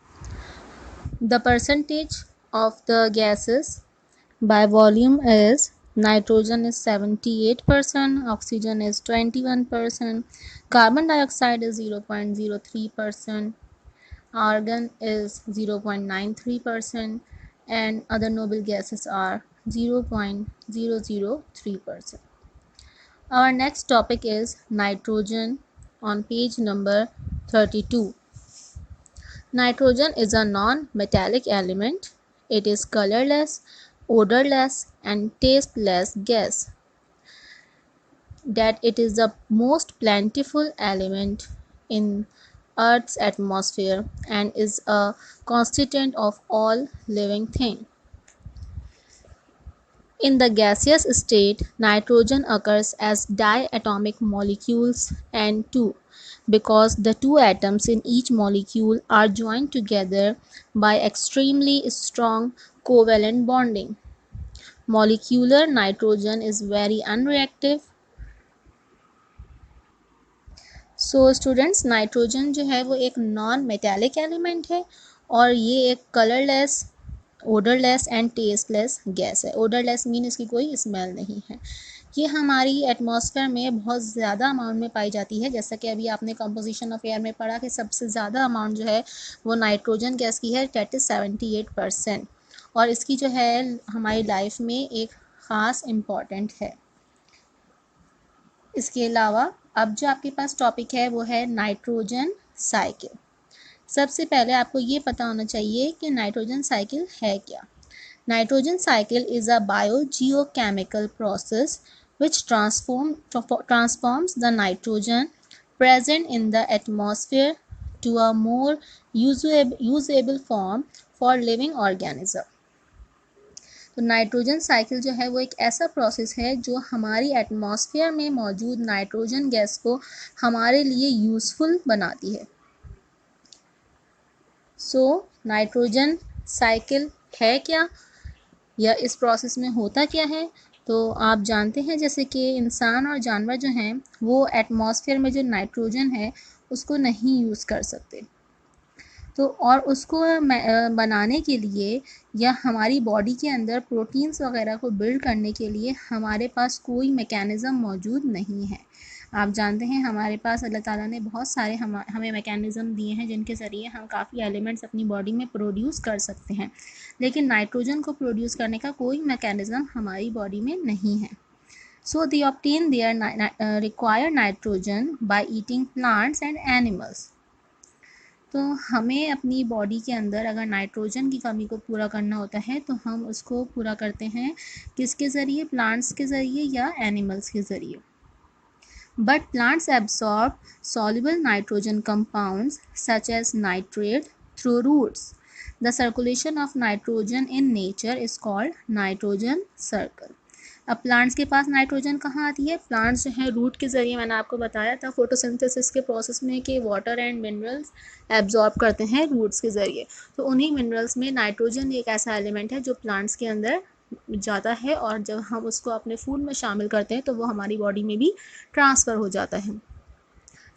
The percentage of the gases by volume is nitrogen is 78%, oxygen is 21%, carbon dioxide is 0.03%, argon is 0.93%, and other noble gases are 0.003%. Our next topic is nitrogen on page number 32. Nitrogen is a non-metallic element. It is colorless, odorless, and tasteless gas. That it is the most plentiful element in Earth's atmosphere and is a constituent of all living things. In the gaseous state, nitrogen occurs as diatomic molecules N2 because the two atoms in each molecule are joined together by extremely strong covalent bonding. Molecular nitrogen is very unreactive. So students, nitrogen जो है वो एक non metallic element है और ये एक colourless, odourless and tasteless gas है। Odourless mean इसकी कोई स्मेल नहीं है। ये हमारी एटमॉस्फेयर में बहुत ज़्यादा अमाउंट में पाई जाती है, जैसा कि अभी आपने कंपोजिशन ऑफ एयर में पढ़ा कि सबसे ज़्यादा अमाउंट जो है वो नाइट्रोजन गैस की है, डेट इज़ 78%, और इसकी जो है हमारी लाइफ में एक ख़ास इम्पॉर्टेंट है। इसके अलावा अब जो आपके पास टॉपिक है वो है नाइट्रोजन साइकिल। सबसे पहले आपको ये पता होना चाहिए कि नाइट्रोजन साइकिल है क्या। Nitrogen cycle is a biogeochemical process which transforms the nitrogen present in the atmosphere to a more usable form for living organism. तो नाइट्रोजन साइकिल जो है वो एक ऐसा प्रोसेस है जो हमारी एटमॉस्फेयर में मौजूद नाइट्रोजन गैस को हमारे लिए यूज़फुल बनाती है। सो नाइट्रोजन साइकिल है क्या या इस प्रोसेस में होता क्या है, तो आप जानते हैं जैसे कि इंसान और जानवर जो हैं वो एटमॉस्फेयर में जो नाइट्रोजन है उसको नहीं यूज़ कर सकते। तो और उसको बनाने के लिए या हमारी बॉडी के अंदर प्रोटीन्स वगैरह को बिल्ड करने के लिए हमारे पास कोई मैकेनिज़्म मौजूद नहीं है। आप जानते हैं हमारे पास अल्लाह ताला ने बहुत सारे हमें मैकेनिज़्म दिए हैं जिनके ज़रिए हम काफ़ी एलिमेंट्स अपनी बॉडी में प्रोड्यूस कर सकते हैं, लेकिन नाइट्रोजन को प्रोड्यूस करने का कोई मैकेनिज़्म हमारी बॉडी में नहीं है। So they obtain their required nitrogen by eating plants and animals. तो हमें अपनी बॉडी के अंदर अगर नाइट्रोजन की कमी को पूरा करना होता है तो हम उसको पूरा करते हैं किसके ज़रिए, प्लांट्स के ज़रिए या एनिमल्स के ज़रिए। But plants absorb soluble nitrogen compounds such as nitrate through roots. The circulation of nitrogen in nature is called nitrogen circle. अब प्लांट्स के पास नाइट्रोजन कहाँ आती है, प्लांट्स जो है रूट के ज़रिए, मैंने आपको बताया था फोटोसिंथेसिस के प्रोसेस में कि वाटर एंड मिनरल्स एब्जॉर्ब करते हैं रूट्स के ज़रिए। तो उन्हीं मिनरल्स में नाइट्रोजन एक ऐसा एलिमेंट है जो प्लांट्स के अंदर जाता है और जब हम उसको अपने फूड में शामिल करते हैं तो वो हमारी बॉडी में भी ट्रांसफ़र हो जाता है।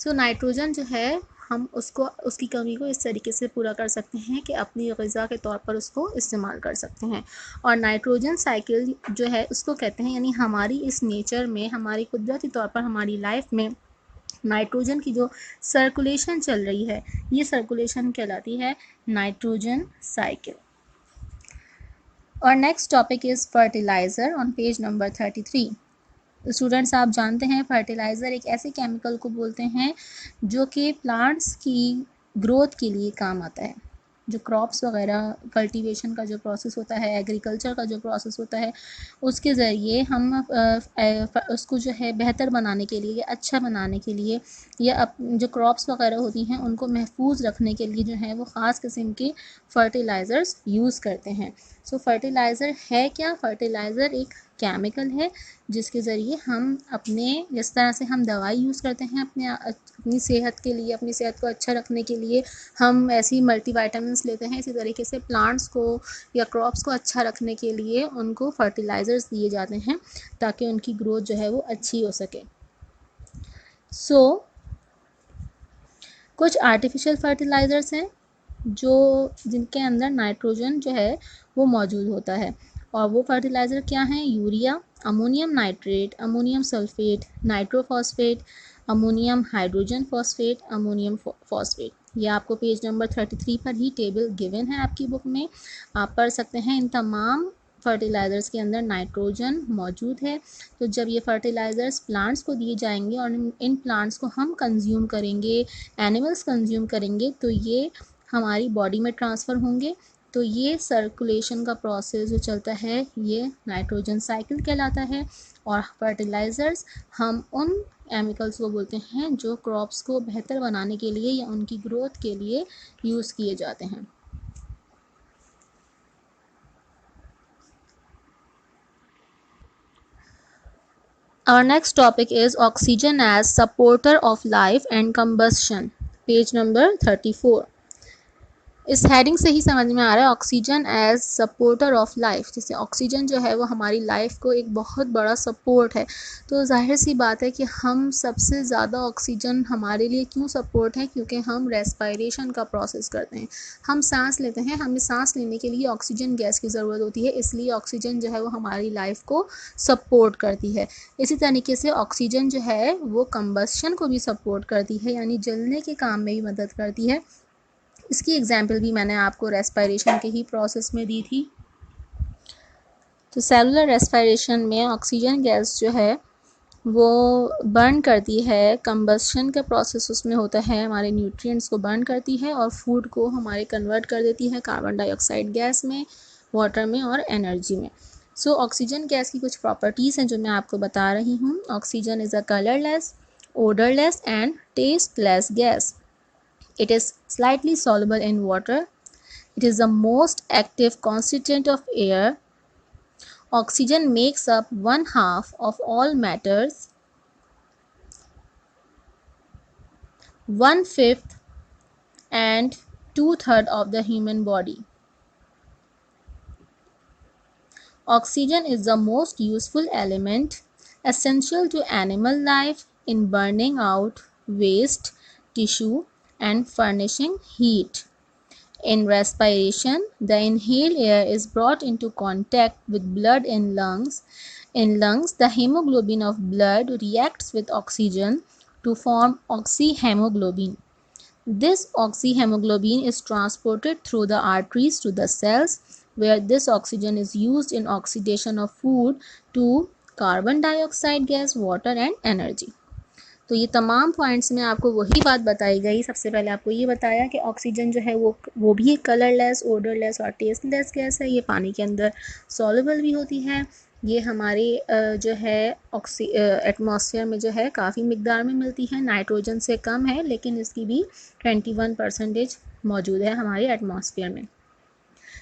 सो नाइट्रोजन जो है हम उसको उसकी कमी को इस तरीके से पूरा कर सकते हैं कि अपनी ग़िज़ा के तौर पर उसको इस्तेमाल कर सकते हैं। और नाइट्रोजन साइकिल जो है उसको कहते हैं, यानी हमारी इस नेचर में, हमारी कुदरती तौर पर हमारी लाइफ में नाइट्रोजन की जो सर्कुलेशन चल रही है, ये सर्कुलेशन कहलाती है नाइट्रोजन साइकिल। और next topic is fertiliser on page number 33। Students, आप जानते हैं फर्टिलाइज़र एक ऐसे केमिकल को बोलते हैं जो कि प्लांट्स की ग्रोथ के लिए काम आता है। जो क्रॉप्स वगैरह कल्टीवेशन का जो प्रोसेस होता है, एग्रीकल्चर का जो प्रोसेस होता है, उसके ज़रिए हम उसको जो है बेहतर बनाने के लिए या अच्छा बनाने के लिए या जो क्रॉप्स वगैरह होती हैं उनको महफूज रखने के लिए जो है वो ख़ास किस्म के फर्टिलाइज़र्स यूज़ करते हैं। सो फर्टिलाइज़र है क्या? फर्टिलाइज़र एक केमिकल है जिसके ज़रिए हम अपने, जिस तरह से हम दवाई यूज़ करते हैं अपनी सेहत के लिए, अपनी सेहत को अच्छा रखने के लिए हम ऐसी मल्टीविटामिन्स लेते हैं, इसी तरीके से प्लांट्स को या क्रॉप्स को अच्छा रखने के लिए उनको फर्टिलाइज़र्स दिए जाते हैं ताकि उनकी ग्रोथ जो है वो अच्छी हो सके। सो कुछ आर्टिफिशियल फर्टिलाइज़र्स हैं जिनके अंदर नाइट्रोजन जो है वो मौजूद होता है, और वो फर्टिलाइज़र क्या हैं? Urea, ammonium nitrate, ammonium sulphate, nitrophosphate, ammonium hydrogen phosphate, ammonium phosphate. ये आपको पेज नंबर 33 पर ही टेबल गिवन है आपकी बुक में, आप पढ़ सकते हैं। इन तमाम फर्टिलाइज़र्स के अंदर नाइट्रोजन मौजूद है। तो जब ये फर्टिलाइज़र्स प्लांट्स को दिए जाएंगे और इन प्लांट्स को हम कंज्यूम करेंगे, एनिमल्स कंज्यूम करेंगे, तो ये हमारी बॉडी में ट्रांसफ़र होंगे। तो ये सर्कुलेशन का प्रोसेस जो चलता है ये नाइट्रोजन साइकिल कहलाता है। और फर्टिलाइज़र्स हम उन केमिकल्स को बोलते हैं जो क्रॉप्स को बेहतर बनाने के लिए या उनकी ग्रोथ के लिए यूज़ किए जाते हैं। Our next topic is oxygen as supporter of life and combustion, page number 34। इस हेडिंग से ही समझ में आ रहा है oxygen as supporter of life. जैसे ऑक्सीजन जो है वो हमारी लाइफ को एक बहुत बड़ा सपोर्ट है। तो जाहिर सी बात है कि हम सबसे ज़्यादा ऑक्सीजन हमारे लिए क्यों सपोर्ट है, क्योंकि हम रेस्पायरेशन का प्रोसेस करते हैं, हम सांस लेते हैं, हमें सांस लेने के लिए ऑक्सीजन गैस की ज़रूरत होती है, इसलिए ऑक्सीजन जो है वो हमारी लाइफ को सपोर्ट करती है। इसी तरीके से ऑक्सीजन जो है वो कंबस्शन को भी सपोर्ट करती है, यानी जलने के काम में भी मदद करती है। इसकी एग्जाम्पल भी मैंने आपको रेस्पायरेशन के ही प्रोसेस में दी थी। तो सेलुलर रेस्पायरेशन में ऑक्सीजन गैस जो है वो बर्न करती है, कंबस्शन का प्रोसेस उसमें होता है, हमारे न्यूट्रिएंट्स को बर्न करती है और फूड को हमारे कन्वर्ट कर देती है कार्बन डाइऑक्साइड गैस में, वाटर में और एनर्जी में। सो ऑक्सीजन गैस की कुछ प्रॉपर्टीज़ हैं जो मैं आपको बता रही हूँ। Oxygen is a colourless, odorless and tasteless gas. It is slightly soluble in water. It is the most active constituent of air. Oxygen makes up 1/2 of all matters, 1/5 and 2/3 of the human body. Oxygen is the most useful element essential to animal life in burning out waste, tissue, and furnishing heat. In respiration, the inhaled air is brought into contact with blood in lungs. In lungs, the hemoglobin of blood reacts with oxygen to form oxyhemoglobin. This oxyhemoglobin is transported through the arteries to the cells, where this oxygen is used in oxidation of food to carbon dioxide gas, water and energy. तो ये तमाम points में आपको वही बात बताई गई। सबसे पहले आपको ये बताया कि ऑक्सीजन जो है वो भी एक कलरलेस, ओडरलेस और टेस्टलेस गैस है। ये पानी के अंदर सॉल्युबल भी होती है। ये हमारे जो है एटमॉस्फेयर में जो है काफ़ी मिकदार में मिलती है, नाइट्रोजन से कम है, लेकिन इसकी भी 21% मौजूद है हमारे एटमॉस्फेयर में।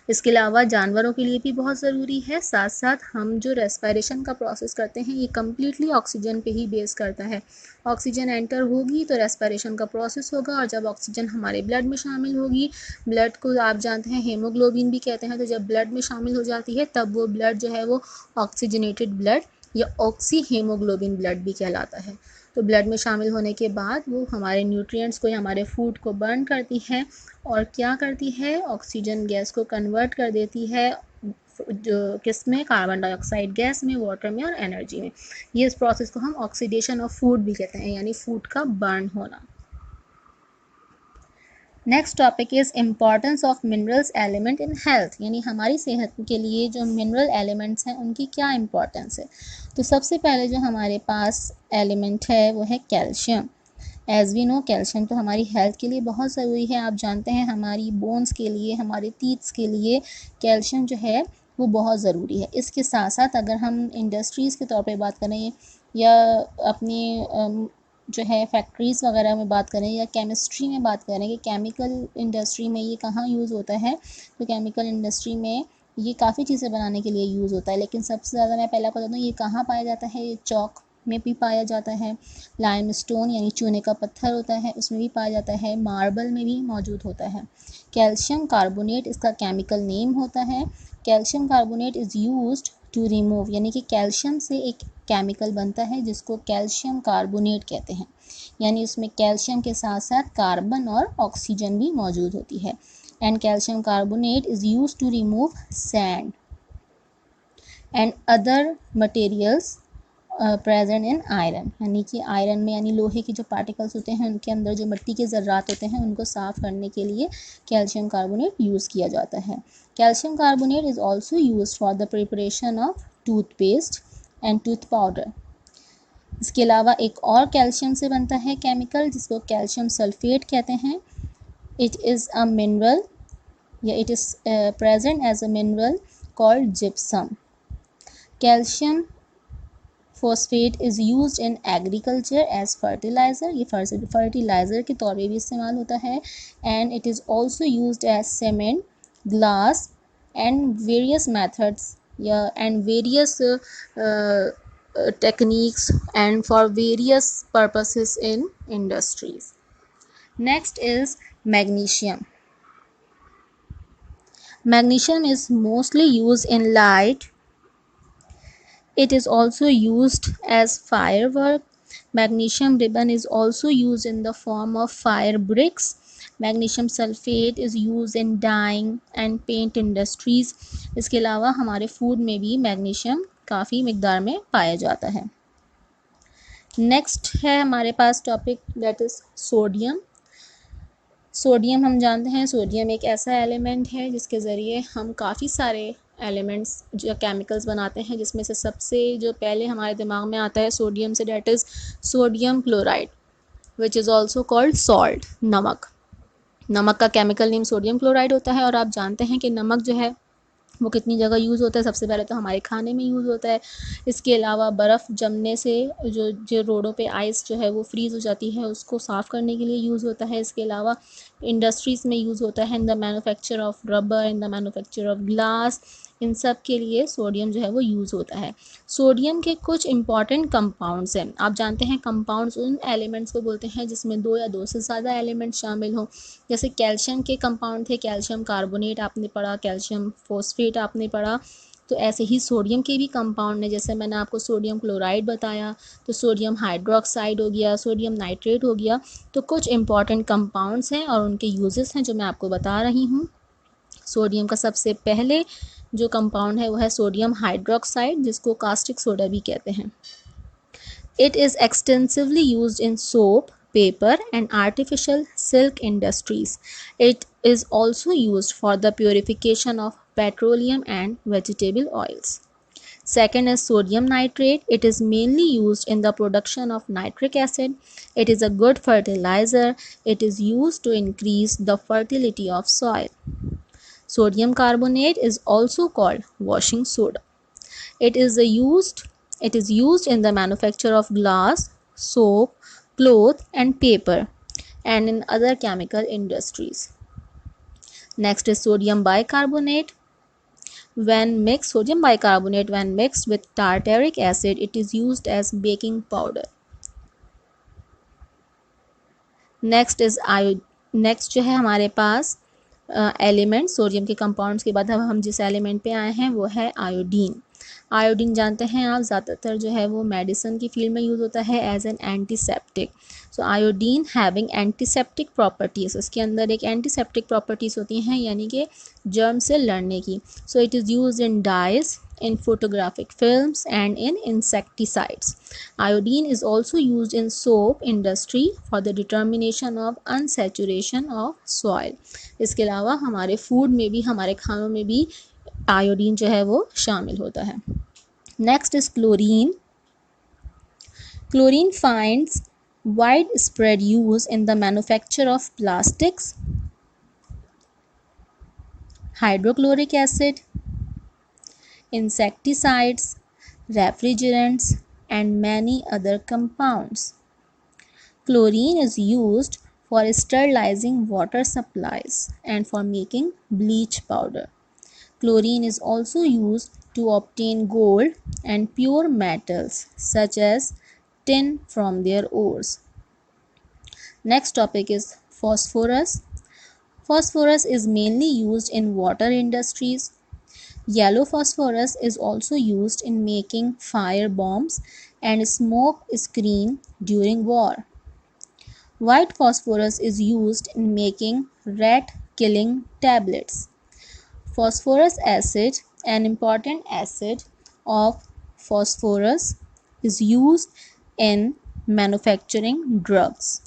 इसके अलावा जानवरों के लिए भी बहुत ज़रूरी है। साथ साथ हम जो रेस्पिरेशन का प्रोसेस करते हैं ये कम्प्लीटली ऑक्सीजन पे ही बेस करता है। ऑक्सीजन एंटर होगी तो रेस्पिरेशन का प्रोसेस होगा, और जब ऑक्सीजन हमारे ब्लड में शामिल होगी, ब्लड को आप जानते हैं हेमोग्लोबिन भी कहते हैं, तो जब ब्लड में शामिल हो जाती है तब वो ब्लड जो है वो ऑक्सीजनेटेड ब्लड या ऑक्सी हेमोग्लोबिन ब्लड भी कहलाता है। तो ब्लड में शामिल होने के बाद वो हमारे न्यूट्रिएंट्स को या हमारे फूड को बर्न करती है और क्या करती है, ऑक्सीजन गैस को कन्वर्ट कर देती है जो किस में, कार्बन डाइऑक्साइड गैस में, वाटर में और एनर्जी में। ये इस प्रोसेस को हम ऑक्सीडेशन ऑफ फूड भी कहते हैं, यानी फूड का बर्न होना। Next topic is importance of minerals element in health, यानी हमारी सेहत के लिए जो मिनरल एलिमेंट्स हैं उनकी क्या इम्पॉर्टेंस है। तो सबसे पहले जो हमारे पास एलिमेंट है वो है calcium. As we know, calcium तो हमारी हेल्थ के लिए बहुत ज़रूरी है। आप जानते हैं हमारी बोन्स के लिए, हमारे टीथ्स के लिए कैल्शियम जो है वो बहुत ज़रूरी है। इसके साथ साथ अगर हम इंडस्ट्रीज़ के तौर पे बात करें या अपनी जो है फैक्ट्रीज़ वगैरह में बात करें या केमिस्ट्री में बात करें कि केमिकल इंडस्ट्री में ये कहाँ यूज़ होता है, तो केमिकल इंडस्ट्री में ये काफ़ी चीज़ें बनाने के लिए यूज़ होता है। लेकिन सबसे ज़्यादा मैं पहले बता दूँ ये कहाँ पाया जाता है, ये चौक में भी पाया जाता है, लाइमस्टोन यानी चूने का पत्थर होता है उसमें भी पाया जाता है, मार्बल में भी मौजूद होता है। कैल्शियम कार्बोनेट इसका केमिकल नेम होता है। Calcium carbonate is used to remove, यानी कि कैल्शियम से एक केमिकल बनता है जिसको कैल्शियम कार्बोनेट कहते हैं, यानी उसमें कैल्शियम के साथ साथ कार्बन और ऑक्सीजन भी मौजूद होती है। And calcium carbonate is used to remove sand and other materials present in iron, यानी कि आयरन में यानी लोहे के जो पार्टिकल्स होते हैं उनके अंदर जो मिट्टी के ज़र्रात होते हैं उनको साफ़ करने के लिए कैल्शियम कार्बोनेट यूज़ किया जाता है। Calcium carbonate is also used for the preparation of toothpaste and tooth powder. इसके अलावा एक और कैल्शियम से बनता है केमिकल जिसको कैल्शियम सल्फेट कहते हैं। इट इज़ अ मिनरल या it is present as a mineral called gypsum. Calcium phosphate is used in agriculture as fertiliser, ये फर्टिलाइज़र के तौर पे भी इस्तेमाल होता है। And it is also used as cement, glass and various methods या and various techniques and for various purposes in industries. Next is magnesium. Magnesium is mostly used in light. It is also used as firework. Magnesium ribbon is also used in the form of fire bricks. Magnesium sulfate is used in dyeing and paint industries. इसके अलावा हमारे food में भी magnesium काफ़ी मिकदार में पाया जाता है। नेक्स्ट है हमारे पास topic that is sodium. Sodium हम जानते हैं सोडियम एक ऐसा एलिमेंट है जिसके ज़रिए हम काफ़ी सारे एलिमेंट्स जो केमिकल्स बनाते हैं, जिसमें से सबसे जो पहले हमारे दिमाग में आता है सोडियम से, that is sodium chloride which is also called salt, नमक। नमक का केमिकल नेम सोडियम क्लोराइड होता है। और आप जानते हैं कि नमक जो है वो कितनी जगह यूज़ होता है। सबसे पहले तो हमारे खाने में यूज़ होता है। इसके अलावा बर्फ़ जमने से जो रोडों पे आइस जो है वो फ्रीज़ हो जाती है, उसको साफ़ करने के लिए यूज़ होता है। इसके अलावा इंडस्ट्रीज़ में यूज़ होता है, in the manufacture of rubber, in the manufacture of glass, इन सब के लिए सोडियम जो है वो यूज़ होता है। सोडियम के कुछ इंपॉर्टेंट कंपाउंड्स हैं। आप जानते हैं कंपाउंड्स उन एलिमेंट्स को बोलते हैं जिसमें दो या दो से ज़्यादा एलिमेंट्स शामिल हों। जैसे कैल्शियम के कंपाउंड थे, कैल्शियम कार्बोनेट आपने पढ़ा, कैल्शियम फॉस्फेट आपने पढ़ा। तो ऐसे ही सोडियम के भी कंपाउंड है, जैसे मैंने आपको सोडियम क्लोराइड बताया, तो सोडियम हाइड्रोक्साइड हो गया, सोडियम नाइट्रेट हो गया। तो कुछ इंपॉर्टेंट कंपाउंड्स हैं और उनके यूजेस हैं जो मैं आपको बता रही हूँ। सोडियम का सबसे पहले जो कंपाउंड है वो है सोडियम हाइड्रोक्साइड, जिसको कास्टिक सोडा भी कहते हैं। It is extensively used in soap, paper, and artificial silk industries. It is also used for the purification of petroleum and vegetable oils. Second is sodium nitrate. It is mainly used in the production of nitric acid. It is a good fertilizer. It is used to increase the fertility of soil. Sodium carbonate is also called washing soda. It is used in the manufacture of glass, soap, cloth and paper, and in other chemical industries. Next is sodium bicarbonate. Sodium bicarbonate when mixed with tartaric acid, it is used as baking powder. Next जो है हमारे पास element, sodium के compounds के बाद अब हम जिस element पे आए हैं वो है आयोडीन। आयोडीन जानते हैं आप, ज़्यादातर जो है वो मेडिसिन की फील्ड में यूज़ होता है as an antiseptic. So iodine having antiseptic properties, इसके अंदर एक एंटीसेप्टिक प्रॉपर्टीज़ होती हैं यानी कि जर्म से लड़ने की। So it is used in dyes, in photographic films and in insecticides. Iodine is also used in soap industry for the determination of unsaturation of soil. इसके अलावा हमारे फूड में भी, हमारे खानों में भी आयोडीन जो है वो शामिल होता है। Next is chlorine. Chlorine finds widespread use in the manufacture of plastics, hydrochloric acid, insecticides, refrigerants, and many other compounds. Chlorine is used for sterilizing water supplies and for making bleach powder. Chlorine is also used to obtain gold and pure metals such as tin from their ores. Next topic is phosphorus. Phosphorus is mainly used in water industries. Yellow phosphorus is also used in making fire bombs and smoke screen during war. White phosphorus is used in making rat killing tablets. Phosphorus acid, an important acid of phosphorus, is used in manufacturing drugs.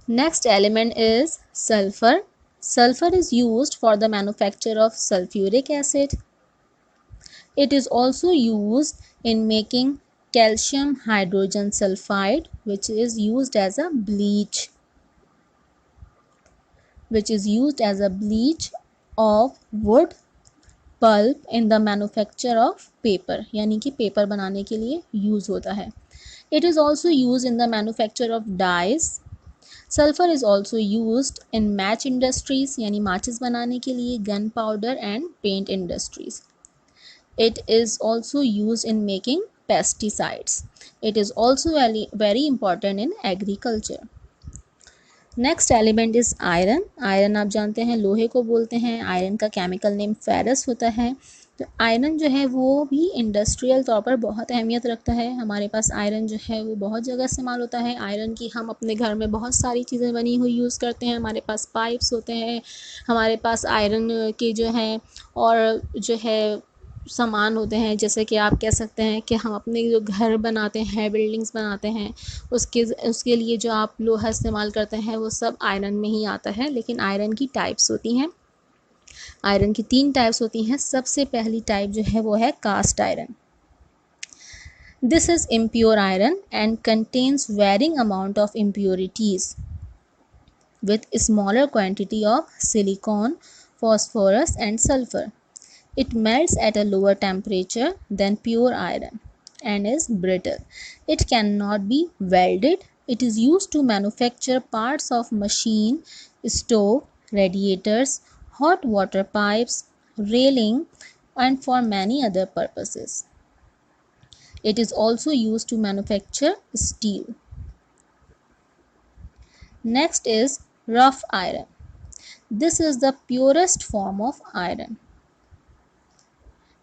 Next element is sulfur. Sulfur is used for the manufacture of sulfuric acid. It is also used in making calcium hydrogen sulfide, which is used as a bleach. Of wood pulp in the manufacture of paper, यानी कि paper बनाने के लिए use होता है. It is also used in the manufacture of dyes. Sulfur is also used in match industries, यानी माचिस बनाने के लिए, gun powder and paint industries. It is also used in making pesticides. It is also very important in agriculture. Next element is iron. Iron आप जानते हैं लोहे को बोलते हैं. आयरन का केमिकल नेम फेरस होता है. तो आयरन जो है वो भी इंडस्ट्रियल तौर पर बहुत अहमियत रखता है. हमारे पास आयरन जो है वो बहुत जगह इस्तेमाल होता है. आयरन की हम अपने घर में बहुत सारी चीज़ें बनी हुई यूज़ करते हैं. हमारे पास पाइप्स होते हैं, हमारे पास आयरन के जो हैं और जो है सामान होते हैं. जैसे कि आप कह सकते हैं कि हम अपने जो घर बनाते हैं, बिल्डिंग्स बनाते हैं, उसके लिए जो आप लोहा इस्तेमाल करते हैं वो सब आयरन में ही आता है. लेकिन आयरन की टाइप्स होती हैं. आयरन की 3 टाइप्स होती हैं. सबसे पहली टाइप जो है वो है cast iron. This is impure iron and contains varying amount of impurities with smaller quantity of silicon, phosphorus and sulfur. It melts at a lower temperature than pure iron and is brittle. It cannot be welded. It is used to manufacture parts of machine, stove, radiators, hot water pipes, railing and for many other purposes. It is also used to manufacture steel. Next is rough iron. This is the purest form of iron.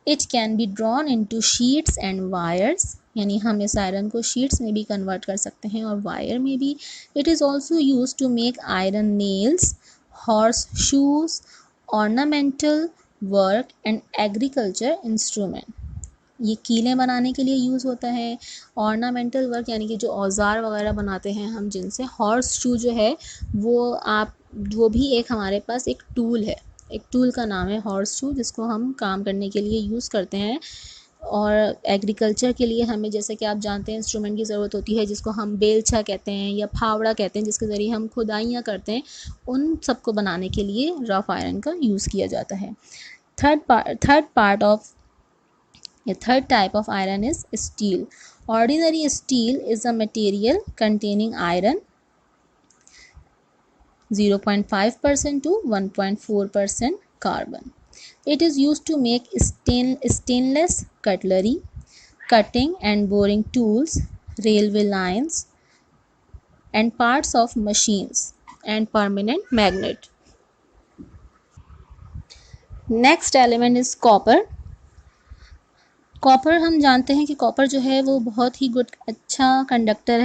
It can be drawn into sheets and wires, यानी हम इस iron को sheets में भी convert कर सकते हैं और वायर में भी. It is also used to make iron nails, horse shoes, ornamental work and agriculture instrument. ये कीलें बनाने के लिए यूज़ होता है. ऑर्नामेंटल वर्क यानी कि जो औजार वगैरह बनाते हैं हम जिनसे. हॉर्स शू जो है वो भी एक हमारे पास एक टूल है. एक टूल का नाम है हॉर्स शू, जिसको हम काम करने के लिए यूज़ करते हैं. और एग्रीकल्चर के लिए हमें, जैसे कि आप जानते हैं, इंस्ट्रूमेंट की ज़रूरत होती है जिसको हम बेलछा कहते हैं या फावड़ा कहते हैं, जिसके ज़रिए हम खुदाइयाँ करते हैं. उन सबको बनाने के लिए रफ आयरन का यूज़ किया जाता है. A third type of iron is steel. Ordinary steel is a material containing iron 0.5% to 1.4% carbon. It is used to make stainless cutlery, cutting and boring tools, railway lines, and parts of machines, and permanent magnet. Next element is copper. Copper हम जानते हैं कि copper जो है वो बहुत ही good conductor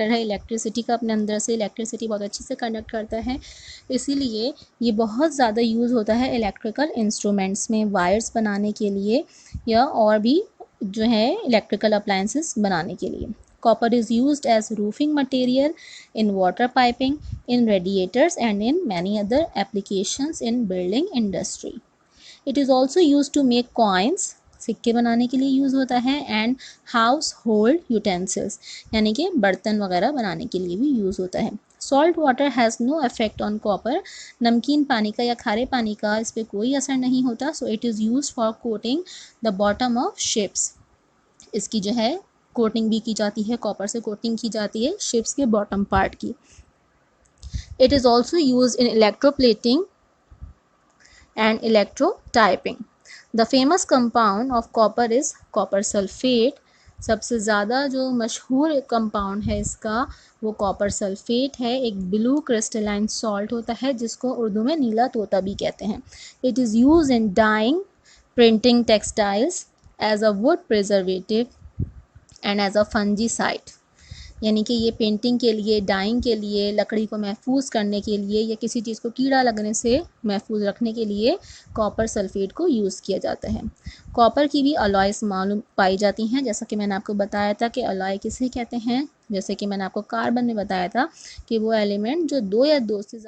है electricity का. अपने अंदर से इलेक्ट्रिसिटी बहुत अच्छे से कंडक्ट करता है. इसीलिए ये बहुत ज़्यादा यूज़ होता है इलेक्ट्रिकल इंस्ट्रूमेंट्स में, वायर्स बनाने के लिए या और भी जो है इलेक्ट्रिकल अप्लायंसेस बनाने के लिए. Copper is used as roofing material in water piping, in radiators and in many other applications in building industry. It is also use to make coins, सिक्के बनाने के लिए यूज़ होता है. एंड हाउस होल्ड यूटेंसिल्स यानी कि बर्तन वगैरह बनाने के लिए भी यूज़ होता है. Salt water has no effect on copper. नमकीन पानी का या खारे पानी का इस पर कोई असर नहीं होता. सो it is use for coating the bottom of ships. इसकी जो है कोटिंग भी की जाती है, कॉपर से कोटिंग की जाती है शिप्स के बॉटम पार्ट की. It is also use in electroplating and electrotyping. The famous compound of copper is copper sulfate. सबसे ज़्यादा जो मशहूर कंपाउंड है इसका वो कॉपर सल्फेट है. एक ब्लू क्रिस्टलाइन सॉल्ट होता है जिसको उर्दू में नीला तोता भी कहते हैं. It is use in dyeing, printing textiles, as a wood preservative and as a fungicide. यानी कि ये पेंटिंग के लिए, डाइंग के लिए, लकड़ी को महफूज करने के लिए या किसी चीज़ को कीड़ा लगने से महफूज रखने के लिए कॉपर सल्फेट को यूज़ किया जाता है. कॉपर की भी अलॉयस मालूम पाई जाती हैं. जैसा कि मैंने आपको बताया था कि अलॉय किसे कहते हैं. जैसे कि मैंने आपको कार्बन में बताया था कि वो एलिमेंट जो दो या दो से